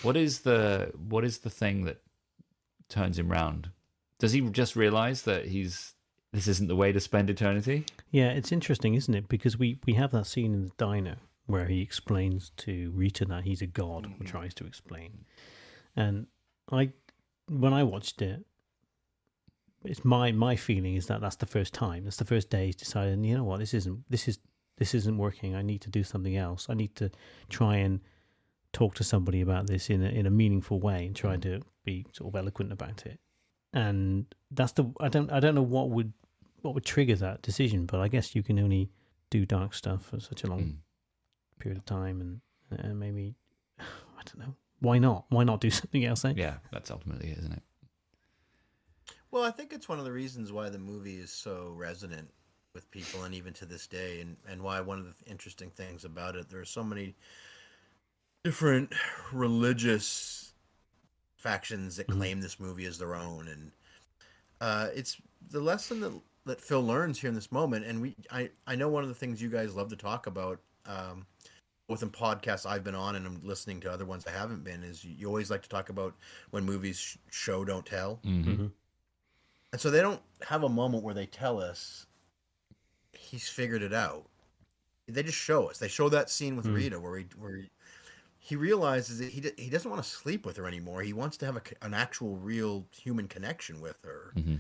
What is the thing that turns him round? Does he just realize that this isn't the way to spend eternity? Yeah, it's interesting, isn't it? Because we have that scene in the diner where he explains to Rita that he's a god, or tries to explain. And when I watched it, it's my feeling is that that's the first time. That's the first day he's decided, you know what, this isn't working. I need to do something else. I need to try and talk to somebody about this in a meaningful way and try to be sort of eloquent about it. And that's I don't know what would trigger that decision, but I guess you can only do dark stuff for such a long period of time, and maybe, I don't know, why not do something else? Yeah, that's ultimately it, isn't it? Well, I think it's one of the reasons why the movie is so resonant with people, and even to this day, and why one of the interesting things about it, there are so many different religious factions that claim this movie as their own, and it's the lesson that Phil learns here in this moment. And I know one of the things you guys love to talk about, both in podcasts I've been on and I'm listening to other ones I haven't been, is you always like to talk about when movies show don't tell. Mm-hmm. And so they don't have a moment where they tell us he's figured it out. They just show us. They show that scene with Rita where he realizes that he doesn't want to sleep with her anymore. He wants to have an actual, real human connection with her. Mm-hmm.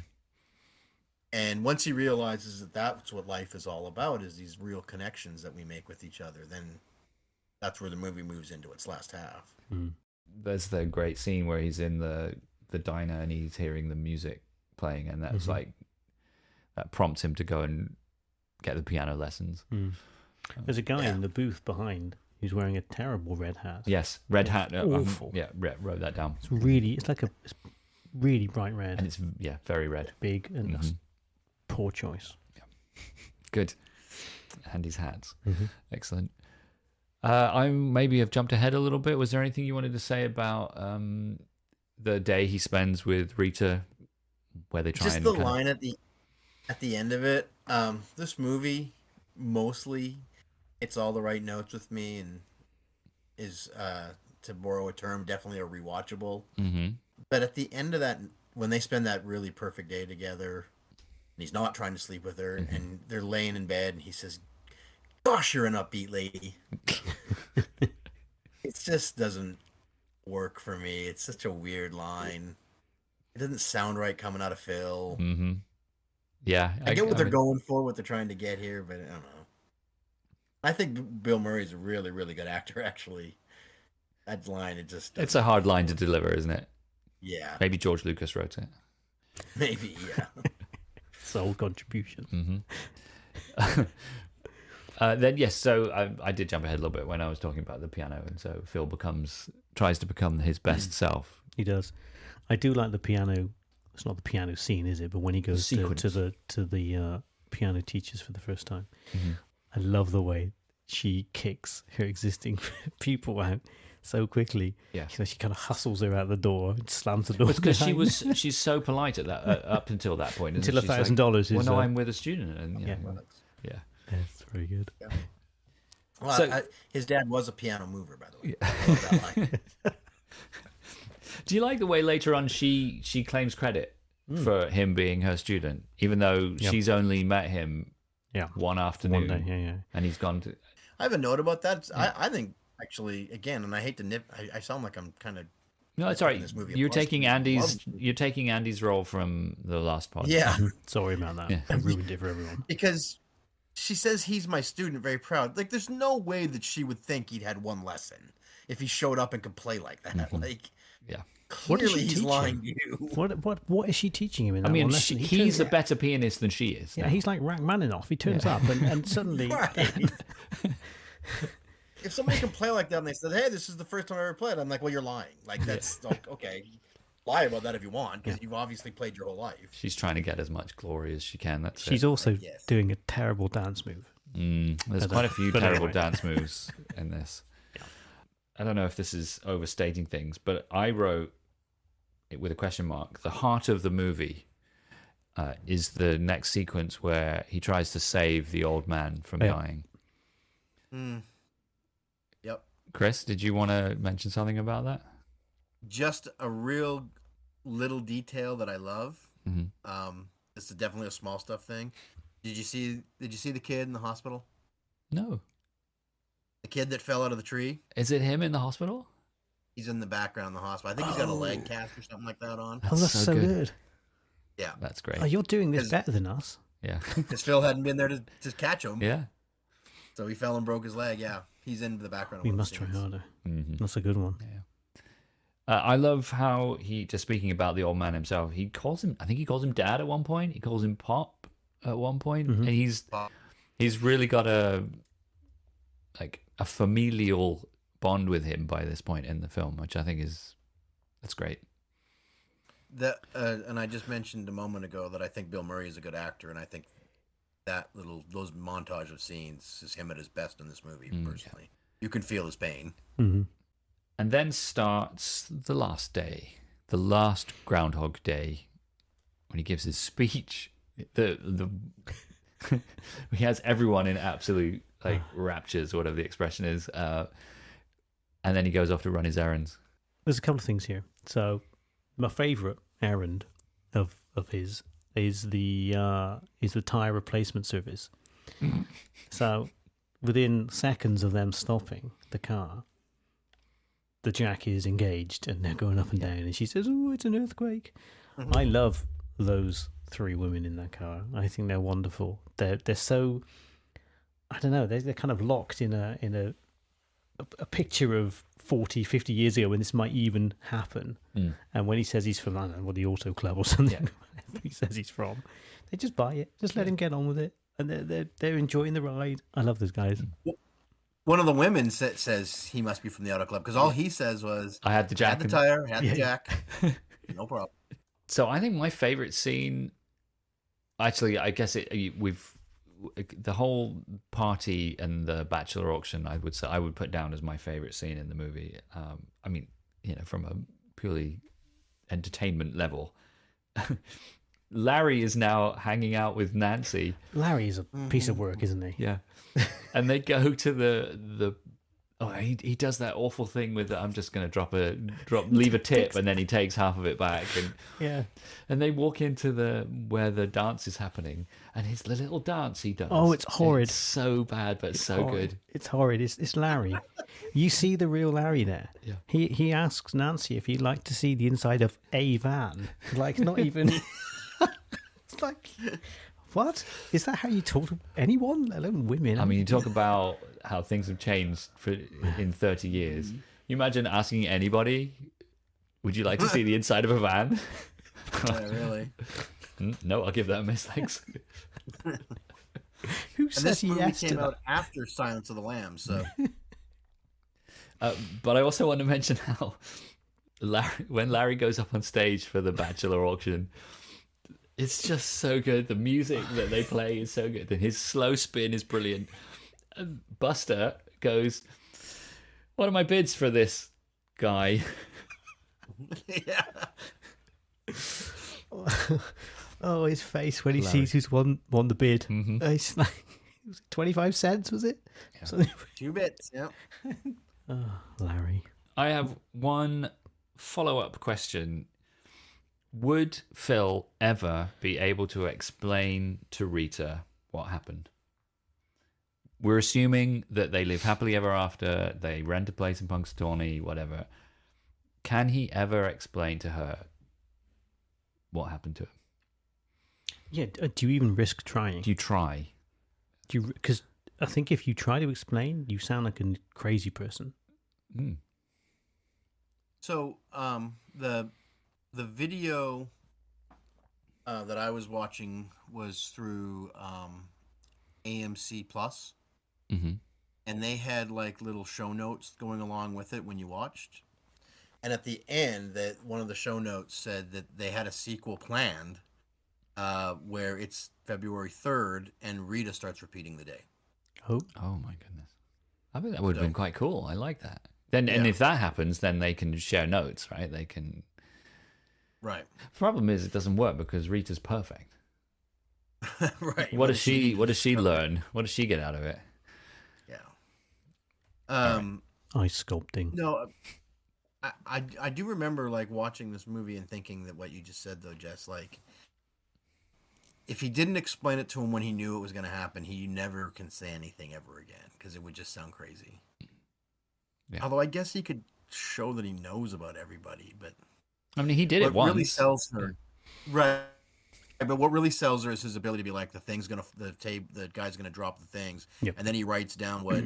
And once he realizes that that's what life is all about, is these real connections that we make with each other, then that's where the movie moves into its last half. There's the great scene where he's in the diner and he's hearing the music playing, and that's like, that prompts him to go and get the piano lessons. There's a guy in the booth behind who's wearing a terrible red hat. Yes, red hat. Awful. Wrote that down. It's really bright red. And it's very red. Big, and that's poor choice. Yeah. Good. And his hats. Excellent. I maybe have jumped ahead a little bit. Was there anything you wanted to say about the day he spends with Rita, where they try just and the line at the end of it? This movie, mostly, it's all the right notes with me, and is, to borrow a term, definitely a rewatchable. But at the end of that, when they spend that really perfect day together, and he's not trying to sleep with her, and they're laying in bed, and he says, "Gosh, you're an upbeat lady." It just doesn't work for me. It's such a weird line. It doesn't sound right coming out of Phil. Yeah, I get what they're going for, what they're trying to get here, but I don't know. I think Bill Murray's a really, really good actor, actually. That line, it's a hard line to deliver, isn't it? Yeah. Maybe George Lucas wrote it. Maybe, yeah. Sole contribution. Then yes, so I did jump ahead a little bit when I was talking about the piano, and so Phil tries to become his best self. He does. I do like the piano. It's not the piano scene, is it? But when he goes to the piano teachers for the first time, I love the way she kicks her existing pupil out so quickly. Yeah, she kind of hustles her out the door and slams the door. It's because she's so polite at that up until that point. Until $1,000 is. Well, no, I'm with a student, and yeah. It's very good. Yeah. Well, So, his dad was a piano mover, by the way. I love that line. Do you like the way later on she claims credit for him being her student, even though she's only met him one afternoon, one day, and he's gone to. I have a note about that. I think actually, again, and I hate to nip. I sound like I'm kind of. No, it's all right. You're taking Andy's role from the last part. Yeah. Sorry about that. Yeah. I ruined it for everyone. Because she says he's my student, very proud. Like, there's no way that she would think he'd had one lesson if he showed up and could play like that. Like, clearly he's lying to you. What is she teaching him in that one lesson? He's a better pianist than she is. Yeah, he's like Rachmaninoff. He turns up and suddenly. If somebody can play like that and they said, "Hey, this is the first time I ever played," I'm like, "Well, you're lying." Like, that's okay. Lie about that if you want, because you've obviously played your whole life. She's trying to get as much glory as she can. She's also doing a terrible dance move. There's quite a few terrible dance moves in this. I don't know if this is overstating things, but I wrote it with a question mark. The heart of the movie is the next sequence where he tries to save the old man from dying. Yep. Chris, did you want to mention something about that? Just a real little detail that I love. This is definitely a small stuff thing. Did you see the kid in the hospital? No. The kid that fell out of the tree? Is it him in the hospital? He's in the background in the hospital. I think he's got a leg cast or something like that on. That's so good. Yeah. That's great. Oh, you're doing this better than us. Yeah. Because Phil hadn't been there to catch him. Yeah. So he fell and broke his leg. Yeah. He's in the background. We must try harder. That's a good one. Yeah. I love how just speaking about the old man himself, I think he calls him dad at one point. He calls him Pop at one point. And he's really got a familial bond with him by this point in the film, which I think that's great. And I just mentioned a moment ago that I think Bill Murray is a good actor, and I think those montage of scenes is him at his best in this movie. Personally, you can feel his pain. And then starts the last day, the last Groundhog Day, when he gives his speech. He has everyone in absolute raptures, whatever the expression is, and then he goes off to run his errands. There's a couple of things here. So, my favourite errand of his is the tire replacement service. So, within seconds of them stopping the car, the jack is engaged and they're going up and down, and she says, "Oh, it's an earthquake." I love those three women in that car. I think they're wonderful. They're so, I don't know, they're kind of locked in a picture of 40, 50 years ago when this might even happen. And when he says he's from, I don't know, the Auto Club or something, whatever he says he's from, they just buy it. Just let him get on with it, and they're enjoying the ride. I love those guys. One of the women says he must be from the Auto Club, because all he says was, "I had the jack, had the tire, had the jack, no problem." So I think my favorite scene, actually, I guess the whole party and the bachelor auction, I would put down as my favorite scene in the movie. I mean, from a purely entertainment level. Larry is now hanging out with Nancy. Larry is a piece of work, isn't he? Yeah. And they go to the he does that awful thing with I'm just going to leave a tip, and then he takes half of it back, and they walk into where the dance is happening, and the little dance he does. Oh, it's horrid. It's so bad, but it's so horrid. good. It's horrid. It's Larry. You see the real Larry there. Yeah. He asks Nancy if he'd like to see the inside of a van. Like, not even. It's like, what? Is that how you talk to anyone, let alone women? I mean, you talk about how things have changed in 30 years. You imagine asking anybody, would you like to see the inside of a van? Yeah, really? No, I'll give that a miss, thanks. Who And says this movie yes to came that? out after Silence of the Lambs, so But I also want to mention how when Larry goes up on stage for the Bachelor auction, it's just so good. The music that they play is so good. His slow spin is brilliant. And Buster goes, "What are my bids for this guy?" yeah. Oh, his face when he sees who's won the bid. It's like, was it 25 cents, was it? Yeah. 2 bits, yep. Oh, Larry. I have one follow-up question. Would Phil ever be able to explain to Rita what happened? We're assuming that they live happily ever after, they rent a place in Punxsutawney, whatever. Can he ever explain to her what happened to him? Yeah, do you even risk trying? Do you try? Because I think if you try to explain, you sound like a crazy person. Mm. So, the video that I was watching was through AMC Plus, Mm-hmm. and they had like little show notes going along with it when you watched. And at the end, that one of the show notes said that they had a sequel planned, where it's February 3rd, and Rita starts repeating the day. Oh, my goodness! I think that would have been quite cool. I like that. Then, and if that happens, then they can share notes, right? They can. Right. Problem is, it doesn't work because Rita's perfect. Right. What does she learn? What does she get out of it? Yeah. Ice sculpting. No, I do remember like watching this movie and thinking that what you just said though, Jess, like if he didn't explain it to him when he knew it was going to happen, he never can say anything ever again because it would just sound crazy. Yeah. Although I guess he could show that he knows about everybody, but I mean, he did it once. What really sells her, right? But what really sells her is his ability to be like, the guy's gonna drop the things, and then he writes down what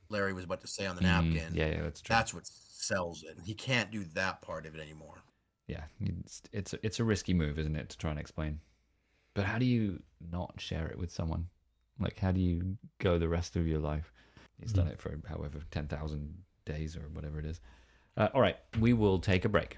Larry was about to say on the napkin. Yeah, that's true. That's what sells it. He can't do that part of it anymore. Yeah, it's a risky move, isn't it, to try and explain? But how do you not share it with someone? Like, how do you go the rest of your life? He's done it for however 10,000 days or whatever it is. All right, we will take a break.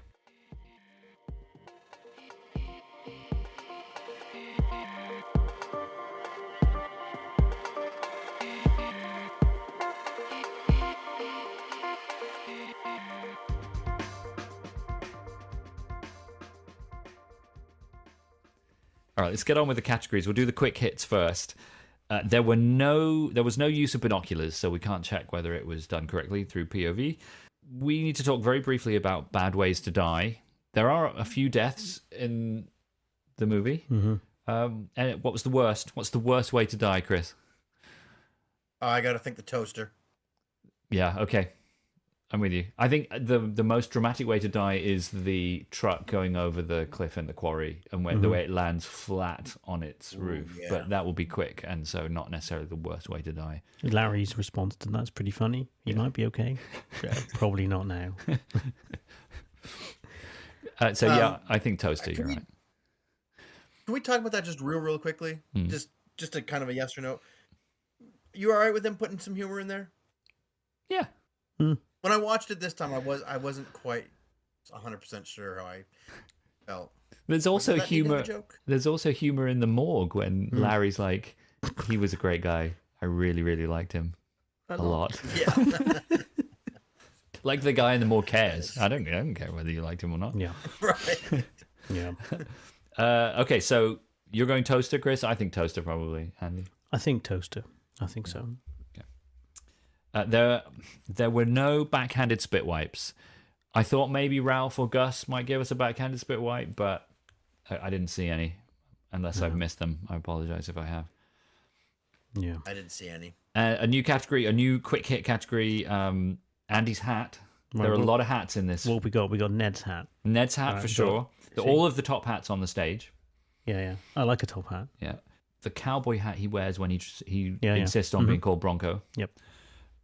All right, let's get on with the categories. We'll do the quick hits first. There was no use of binoculars, so we can't check whether it was done correctly through POV. We need to talk very briefly about bad ways to die. There are a few deaths in the movie. Mm-hmm. And what was the worst? What's the worst way to die, Chris? I got to think the toaster. Yeah, okay. I'm with you. I think the most dramatic way to die is the truck going over the cliff in the quarry and the way it lands flat on its roof. Yeah. But that will be quick, and so not necessarily the worst way to die. Larry's response to that's pretty funny. He might be okay. Probably not now. I think toaster, you're right. Can we talk about that just real quickly? Just a kind of a yes or no. You all right with them putting some humor in there? Yeah. When I watched it this time, I wasn't quite 100% sure how I felt. There's also humor. There's also humor in the morgue when Larry's like, "He was a great guy. I really, really liked him a lot." Yeah. Like the guy in the morgue cares. I don't care whether you liked him or not. Yeah. Right. Yeah. Okay, so you're going toaster, Chris? I think toaster probably, Andy. I think toaster. I think so. There were no backhanded spit wipes. I thought maybe Ralph or Gus might give us a backhanded spit wipe, but I didn't see any. Unless I've missed them. I apologize if I have. Yeah. I didn't see any. A new category, a new quick hit category, Andy's hat. There are a lot of hats in this. What we got? We got Ned's hat. Ned's hat for sure. All of the top hats on the stage. Yeah. I like a top hat. Yeah. The cowboy hat he wears when he insists on being called Bronco. Yep.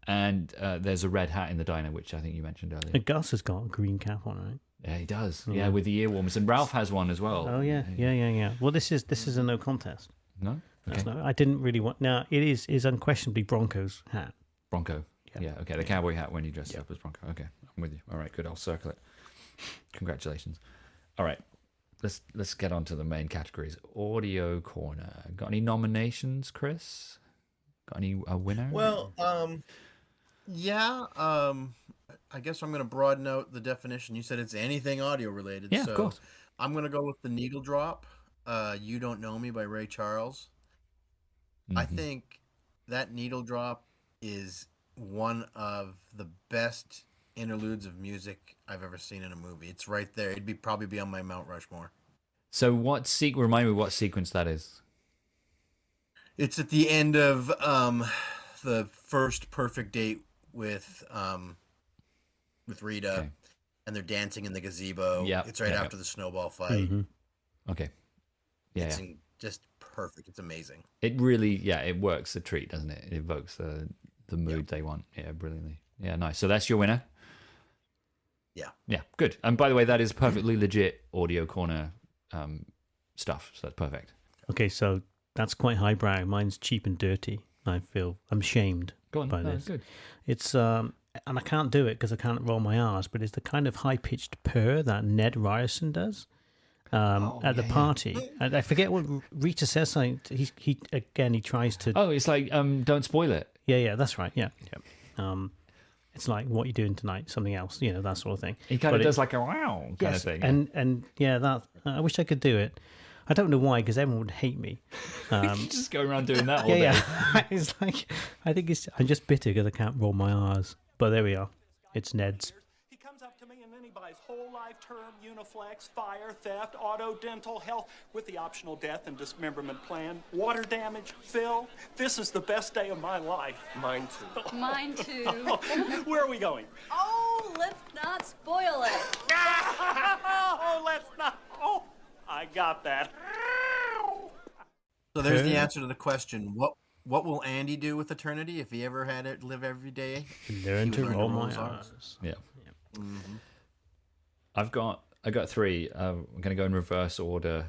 And there's a red hat in the diner, which I think you mentioned earlier. Gus has got a green cap on, right? Yeah, he does. Yeah, with the ear warmers. And Ralph has one as well. Oh, yeah. Well, this is a no contest. No? I didn't really want. Now it is unquestionably Bronco's hat. Bronco. Yeah. Okay. The cowboy hat when you dressed up as Bronco. Okay. I'm with you. All right. Good. I'll circle it. Congratulations. All right. Let's get on to the main categories. Audio corner. Got any nominations, Chris? Got any winner? Well, yeah. I guess I'm going to broaden out the definition. You said it's anything audio related. Yeah, so of course. I'm going to go with the needle drop. You Don't Know Me by Ray Charles. I think that needle drop is one of the best interludes of music I've ever seen in a movie. It's right there. It'd probably be on my Mount Rushmore. So remind me what sequence that is. It's at the end of the first perfect date with Rita, Okay. and they're dancing in the gazebo. Yeah, It's right after the snowball fight. Mm-hmm. Okay. Yeah. It's just perfect. It's amazing. It really, it works a treat, doesn't it? It evokes the mood they want. Yeah, brilliantly. Yeah, nice. So that's your winner? Yeah. Yeah, good. And by the way, that is perfectly legit audio corner stuff. So that's perfect. Okay, so that's quite highbrow. Mine's cheap and dirty. I'm shamed Go on. by No, this. good. It's and I can't do it because I can't roll my R's, but it's the kind of high-pitched purr that Ned Ryerson does at the party. And I forget what Rita says. Something he tries to. Oh, it's like don't spoil it. Yeah, that's right. Yeah. It's like, what you doing tonight? Something else, that sort of thing. He kind of does like a wow kind of thing. And that I wish I could do it. I don't know why, because everyone would hate me. Just go around doing that all day. Yeah. It's like, I'm just bitter because I can't roll my R's. But there we are. It's Ned's. He comes up to me and then he buys whole life term, Uniflex, fire, theft, auto, dental, health, with the optional death and dismemberment plan, water damage. Phil, this is the best day of my life. Mine too. Mine too. Where are we going? Oh, let's not spoil it. Oh, let's not. Oh, I got that. So there's the answer to the question. What will Andy do with eternity if he ever had it live every day? Learn to learn to roll roll my his R's. Yeah. Mm-hmm. I got three. I'm going to go in reverse order.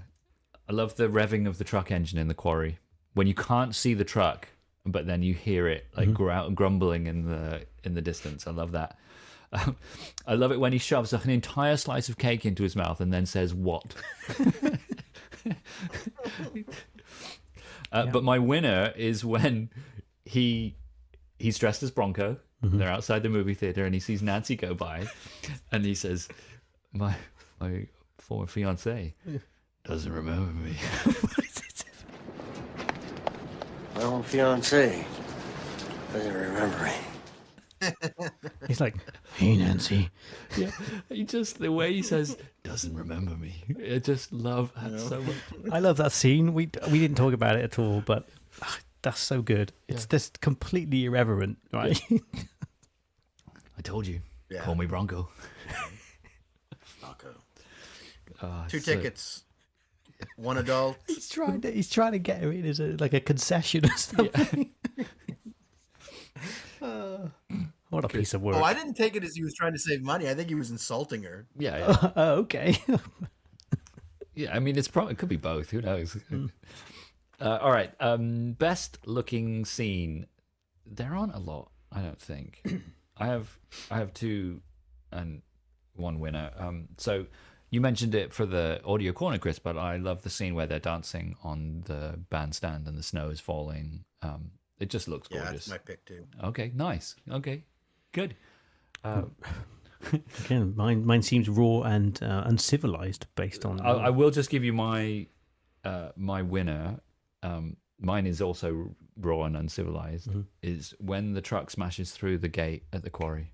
I love the revving of the truck engine in the quarry. When you can't see the truck, but then you hear it like grumbling in the distance. I love that. I love it when he shoves an entire slice of cake into his mouth and then says, "What?" But my winner is when he's dressed as Bronco. They're outside the movie theater and he sees Nancy go by and he says, my former fiance doesn't remember me. My own fiance doesn't remember me. He's like, "Hey, Nancy." Yeah, the way he says doesn't remember me. I just love that so much. I love that scene. We didn't talk about it at all, but that's so good. It's just completely irreverent, right? I told you. Yeah. Call me Bronco. Bronco. Oh, Two tickets. One adult. He's trying to get her in as a concession or something. What a piece of work. Oh, I didn't take it as he was trying to save money. I think he was insulting her. Yeah. Okay. Yeah, I mean, it could be both. Who knows? All right. Best looking scene. There aren't a lot, I don't think. I have two and one winner. So you mentioned it for the audio corner, Chris, but I love the scene where they're dancing on the bandstand and the snow is falling. It just looks gorgeous. Yeah, that's my pick too. Okay, nice. Okay, good. Again, mine seems raw and uncivilized based on. I will just give you my winner. Mine is also raw and uncivilized. Is when the truck smashes through the gate at the quarry.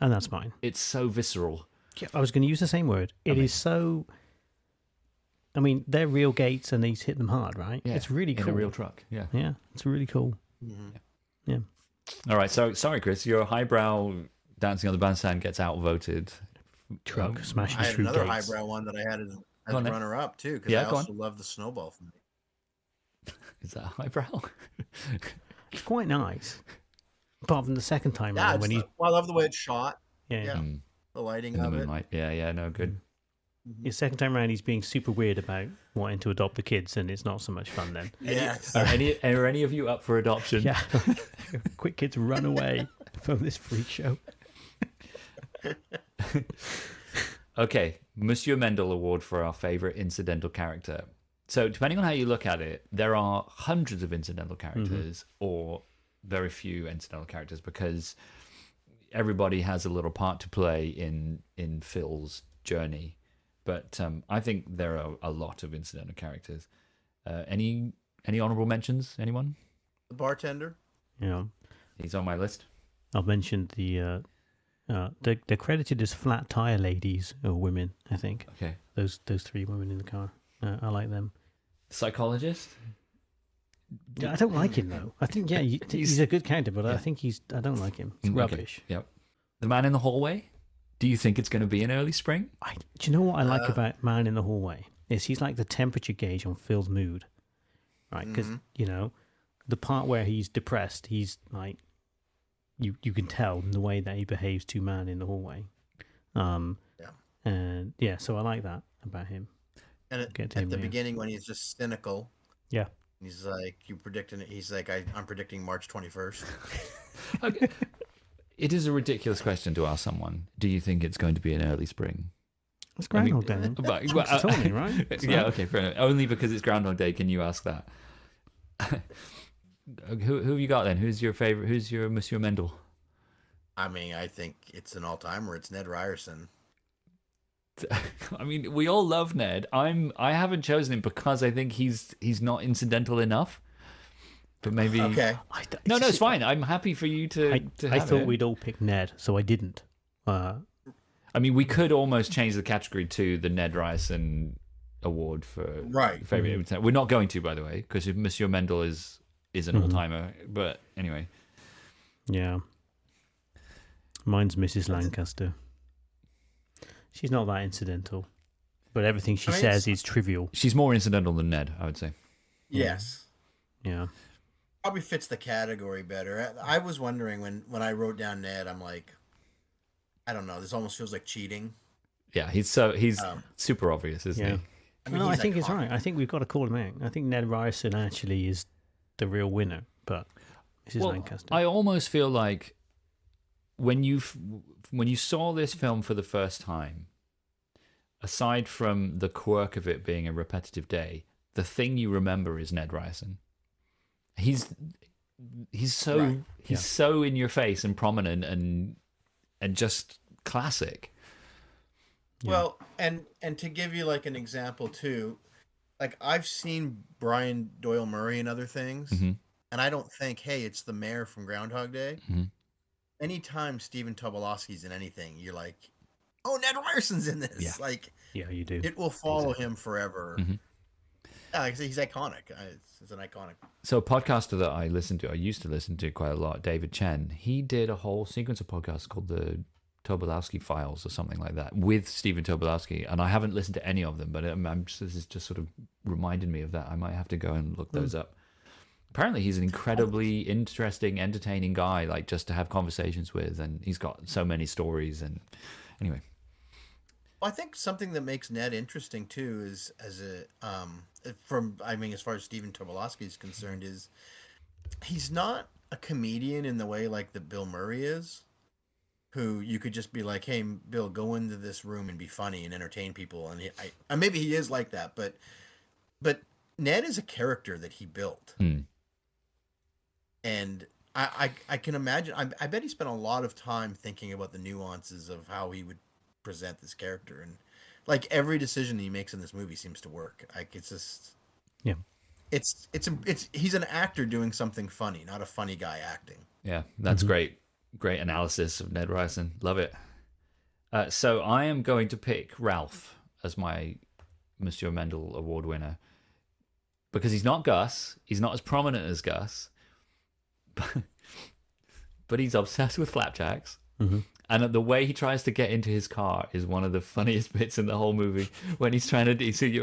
And that's mine. It's so visceral. Yeah, I was going to use the same word. It is so. I mean, they're real gates, and he's hit them hard, right? Yeah, it's really cool. In a real truck. Yeah. Yeah, it's really cool. Yeah. All right. So sorry, Chris. Your highbrow dancing on the bandstand gets outvoted. Truck smashing I had through another gates. highbrow one that I had as Go on, then. runner-up too, because Yeah, I go also love the snowball from me. Is that highbrow? It's quite nice. Apart from the second time around when he. I love the way it's shot. Yeah. The lighting In the of it. moonlight. Yeah. No, good. His second time around, he's being super weird about wanting to adopt the kids, and it's not so much fun then. Yes. Are any of you up for adoption? Yeah. Quick, kids, run away from this freak show. Okay, Monsieur Mendel Award for our favorite incidental character. So depending on how you look at it, there are hundreds of incidental characters or very few incidental characters because everybody has a little part to play in Phil's journey. But I think there are a lot of incidental characters. Any honorable mentions? Anyone? The bartender. Yeah. He's on my list. I've mentioned they're credited as flat tire ladies or women, I think. Okay. Those three women in the car. I like them. Psychologist? I don't like him though. I think he's a good character, but I think I don't like him. It's rubbish. Yep. The man in the hallway? Do you think it's going to be in early spring? Do you know what I like about Man in the Hallway? Is he's like the temperature gauge on Phil's mood, right? Because the part where he's depressed, he's like, you can tell in the way that he behaves to Man in the Hallway. And so I like that about him. And at the beginning when he's just cynical. Yeah. He's like, he's like, I'm predicting March 21st. Okay. It is a ridiculous question to ask someone. Do you think it's going to be in early spring? It's Groundhog Day. But, told me, right? Yeah, okay, fair enough. Only because it's Groundhog Day can you ask that. Who have you got then? Who's your favorite? Who's your Monsieur Mendel? I mean, I think it's an all-timer. It's Ned Ryerson. I mean, we all love Ned. I haven't chosen him because I think he's not incidental enough. But maybe okay. No, it's fine. I'm happy for you to. I thought we'd all pick Ned, so I didn't. I mean, we could almost change the category to the Ned Ryerson Award for favorite. Mm-hmm. We're not going to, by the way, because Monsieur Mendel is an all-timer. But anyway, yeah, mine's Mrs. Lancaster. She's not that incidental, but everything she says is trivial. She's more incidental than Ned, I would say. Yes. Yeah. Probably fits the category better. I was wondering when I wrote down Ned, I'm like, I don't know. This almost feels like cheating. Yeah, he's super obvious, isn't he? I mean, I think it's right. I think we've got to call him out. I think Ned Ryerson actually is the real winner, but Mrs. Lancaster. I almost feel like when you saw this film for the first time, aside from the quirk of it being a repetitive day, the thing you remember is Ned Ryerson. He's so in your face and prominent and just classic. Yeah. Well, and to give you like an example too, like I've seen Brian Doyle Murray in other things, and I don't think, hey, it's the mayor from Groundhog Day. Mm-hmm. Anytime Stephen Tobolowsky's in anything, you're like, oh, Ned Ryerson's in this. Yeah. Like, yeah, you do. It will follow him forever. Mm-hmm. Yeah, like I say, he's iconic. It's an iconic. So a podcaster that I used to listen to quite a lot, David Chen, he did a whole sequence of podcasts called the Tobolowsky Files or something like that with Stephen Tobolowsky, and I haven't listened to any of them, but this is just sort of reminded me of that. I might have to go and look those up. Apparently he's an incredibly interesting, entertaining guy, like just to have conversations with, and he's got so many stories. And anyway, well, I think something that makes Ned interesting too is as far as Stephen Tobolowsky is concerned, is he's not a comedian in the way like that Bill Murray is, who you could just be like, hey, Bill, go into this room and be funny and entertain people, and maybe he is like that, but Ned is a character that he built. And I can imagine, I bet he spent a lot of time thinking about the nuances of how he would present this character, and like every decision he makes in this movie seems to work. Like it's just, yeah, it's he's an actor doing something funny, not a funny guy acting. Yeah, that's great analysis of Ned Ryerson. Love it. So I am going to pick Ralph as my Monsieur Mendel Award winner because he's not Gus. He's not as prominent as Gus. But he's obsessed with flapjacks, and the way he tries to get into his car is one of the funniest bits in the whole movie. When he's trying to, so you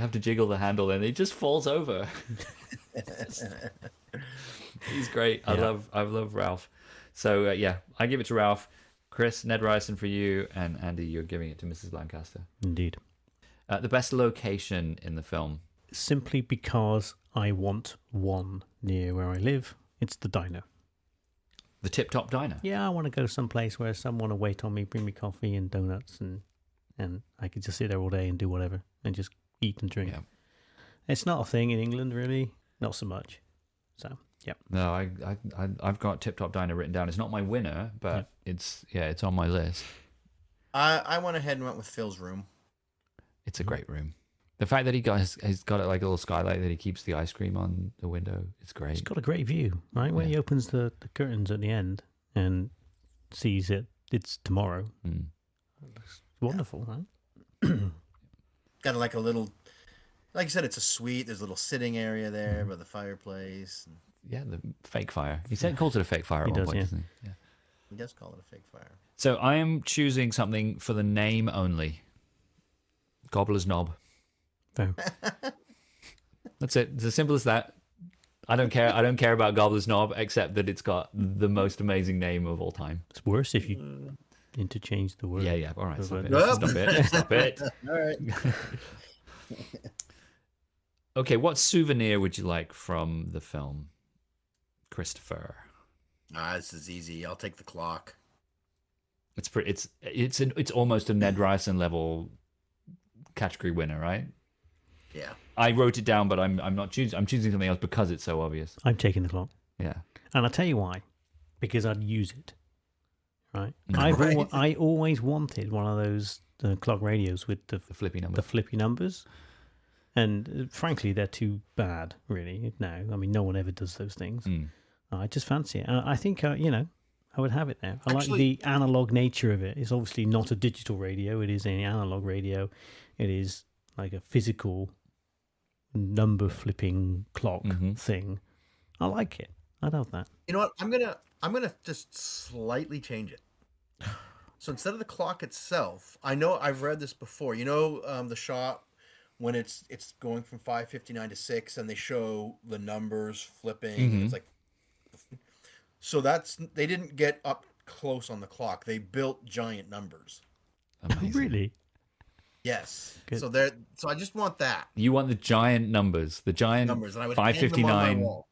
have to jiggle the handle, and it just falls over. He's great. I love Ralph. So I give it to Ralph. Chris, Ned Ryerson for you, and Andy, you're giving it to Mrs. Lancaster. Indeed. The best location in the film. Simply because I want one near where I live. It's the diner. The Tip Top Diner. Yeah, I want to go someplace where someone will wait on me, bring me coffee and donuts, and I could just sit there all day and do whatever and just eat and drink. Yeah. It's not a thing in England, really. Not so much. So, yeah. No, I've got Tip Top Diner written down. It's not my winner, but it's on my list. I went ahead and went with Phil's room. It's a great room. The fact that he's got it like a little skylight that he keeps the ice cream on the window, it's great. It's got a great view, right? When he opens the curtains at the end and sees it's tomorrow. It's wonderful, right? Got like a little, like you said, it's a suite. There's a little sitting area there by the fireplace. Yeah, the fake fire. He calls it a fake fire at one point, doesn't he? Yeah. He does call it a fake fire. So I am choosing something for the name only. Gobbler's Knob. Fair. That's it. It's as simple as that. I don't care about Gobbler's Knob, except that it's got the most amazing name of all time. It's worse if you interchange the word. Yeah. All right, stop Nope. it. Stop it. All right. Okay, what souvenir would you like from the film, Christopher? This is easy. I'll take the clock. It's almost a Ned Ryerson level category winner, right? Yeah. I wrote it down, but I'm not choosing. I'm choosing something else because it's so obvious. I'm taking the clock. Yeah. And I'll tell you why. Because I'd use it. Right? Right. I always wanted one of those clock radios with the flippy numbers. The flippy numbers. And frankly, they're too bad, really, now. I mean, no one ever does those things. I just fancy it. I think, I would have it now. I like the analog nature of it. It's obviously not a digital radio. It is an analog radio. It is like a physical number flipping clock thing. I like it. I love that. You know what? I'm gonna just slightly change it. So instead of the clock itself, I know I've read this before. You know, the shot when it's going from 5:59 to 6, and they show the numbers flipping. And it's like, so they didn't get up close on the clock. They built giant numbers. Amazing. Oh, really? Yes. Good. So I just want that. You want the giant numbers, the giant Numbers, and I would hang them on my 559. wall.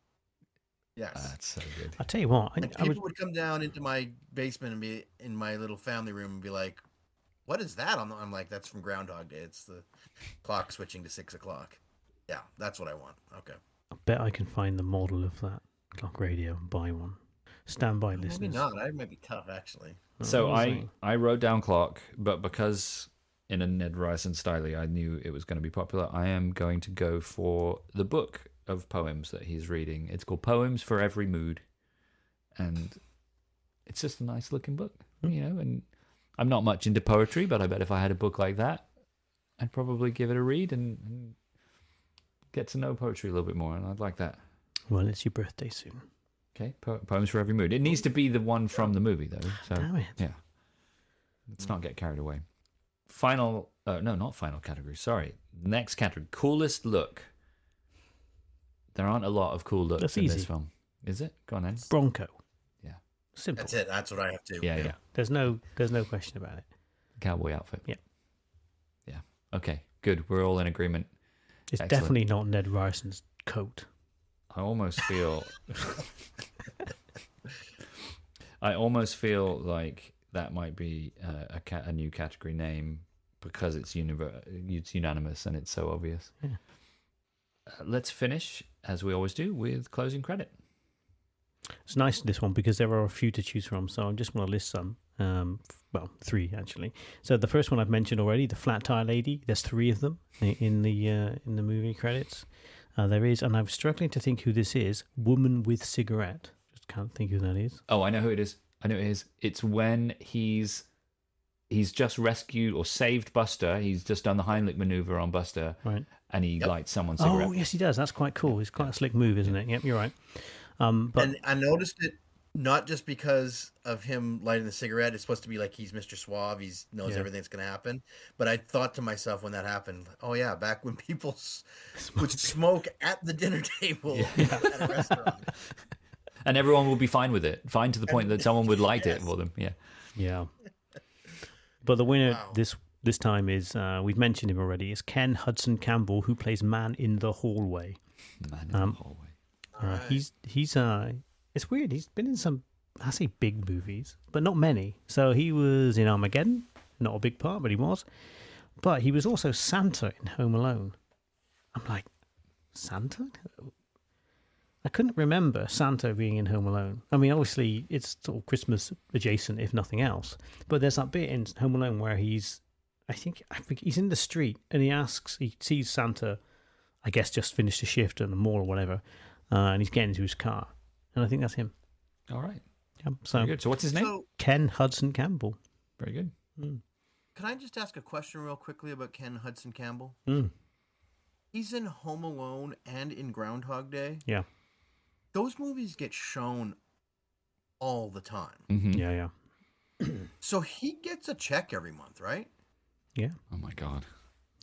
Yes. That's so good. I'll tell you what. People would come down into my basement and be in my little family room and be like, "What is that?" I'm like, "That's from Groundhog Day. It's the clock switching to 6 o'clock." Yeah, that's what I want. Okay. I bet I can find the model of that clock radio and buy one. Stand by, listeners. Maybe not. That might be tough, actually. So I wrote down clock, but because in a Ned Ryerson style, I knew it was going to be popular. I am going to go for the book of poems that he's reading. It's called Poems for Every Mood, and it's just a nice looking book, and I'm not much into poetry, but I bet if I had a book like that, I'd probably give it a read and get to know poetry a little bit more, and I'd like that. Well, it's your birthday soon. Okay, Poems for Every Mood. It needs to be the one from the movie, though. So, Damn it. yeah. Let's not get carried away. Not final category, sorry. Next category, coolest look. There aren't a lot of cool looks That's in easy. this film. Is it? Go on then. Bronco. Yeah. Simple. That's it. That's what I have to. Yeah. There's no question about it. Cowboy outfit. Yeah. Yeah. Okay, good. We're all in agreement. It's Excellent. definitely not Ned Ryerson's coat. I almost feel like that might be a new category name because it's unanimous and it's so obvious. Yeah. Let's finish, as we always do, with closing credit. It's nice, this one, because there are a few to choose from, so I just want to list some. Well, 3, actually. So the first one I've mentioned already, the flat tire lady. There's 3 of them in the movie credits. There is, and I'm struggling to think who this is, Woman with Cigarette. Just can't think who that is. Oh, I know who it is. It's when he's just rescued or saved Buster. He's just done the Heimlich maneuver on Buster. Right. And he lights someone's cigarette. Oh, yes, he does. That's quite cool. It's quite a slick move, isn't it? Yep, you're right. But And I noticed it not just because of him lighting the cigarette. It's supposed to be like he's Mr. Suave. He knows everything's going to happen. But I thought to myself when that happened, oh, yeah, back when people would smoke at the dinner table at a restaurant. And everyone will be fine with it. Fine to the point that someone would light it for them. Yeah. Yeah. But the winner this time is, we've mentioned him already, is Ken Hudson Campbell, who plays Man in the Hallway. Man in the Hallway. He's it's weird. He's been in some, I say big movies, but not many. So he was in Armageddon, not a big part, but he was. But he was also Santa in Home Alone. I'm like, Santa? I couldn't remember Santa being in Home Alone. I mean, obviously, it's sort of Christmas adjacent, if nothing else. But there's that bit in Home Alone where I think he's in the street and he sees Santa, I guess, just finished a shift at the mall or whatever, and he's getting into his car. And I think that's him. All right. Yeah, so, very good. So what's his name? Ken Hudson Campbell. Very good. Mm. Can I just ask a question real quickly about Ken Hudson Campbell? Mm. He's in Home Alone and in Groundhog Day. Yeah. Those movies get shown all the time. Mm-hmm. Yeah. So he gets a check every month, right? Yeah. Oh my God.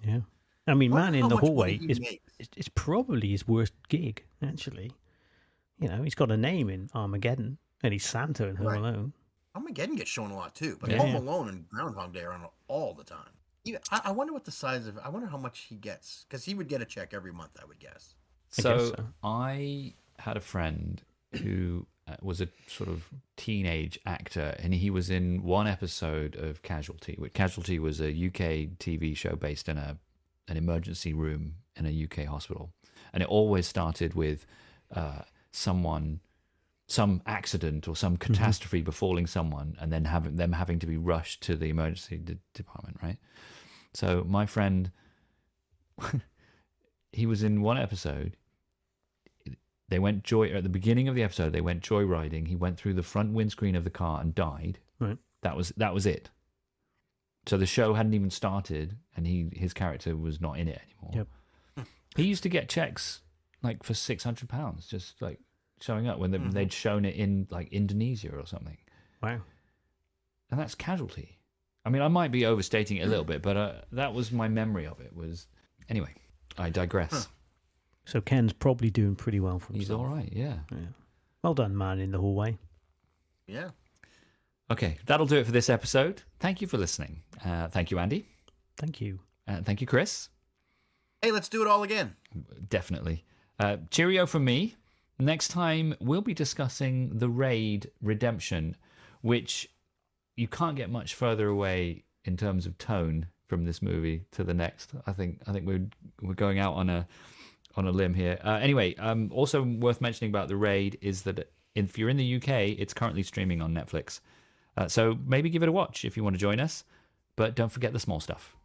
Yeah. I mean, Man in the Hallway is it's probably his worst gig, actually. You know, he's got a name in Armageddon, and he's Santa in Home Alone. Armageddon gets shown a lot too, but Yeah. Home Alone and Groundhog Day are on all the time. I wonder what the size of. I wonder how much he gets, because he would get a check every month, I would guess. So I had a friend who was a sort of teenage actor, and he was in one episode of Casualty. Casualty was a UK TV show based in an emergency room in a UK hospital, and it always started with some accident or some catastrophe befalling someone, and then having to be rushed to the emergency department, right? So my friend, he was in one episode. They went at the beginning of the episode. They went joyriding. He went through the front windscreen of the car and died. Right. That was it. So the show hadn't even started, and his character was not in it anymore. Yep. He used to get checks like for £600, just like showing up when they'd shown it in like Indonesia or something. Wow. And that's Casualty. I mean, I might be overstating it a little bit, but that was my memory of it. Anyway, I digress. So Ken's probably doing pretty well for himself. He's all right, yeah. Well done, Man in the Hallway. Yeah. Okay, that'll do it for this episode. Thank you for listening. Thank you, Andy. Thank you. Thank you, Chris. Hey, let's do it all again. Definitely. Cheerio from me. Next time, we'll be discussing The Raid Redemption, which you can't get much further away in terms of tone from this movie to the next. I think we're going out on a limb here. Anyway, also worth mentioning about The Raid is that if you're in the UK, it's currently streaming on Netflix. So maybe give it a watch if you want to join us. But don't forget the small stuff.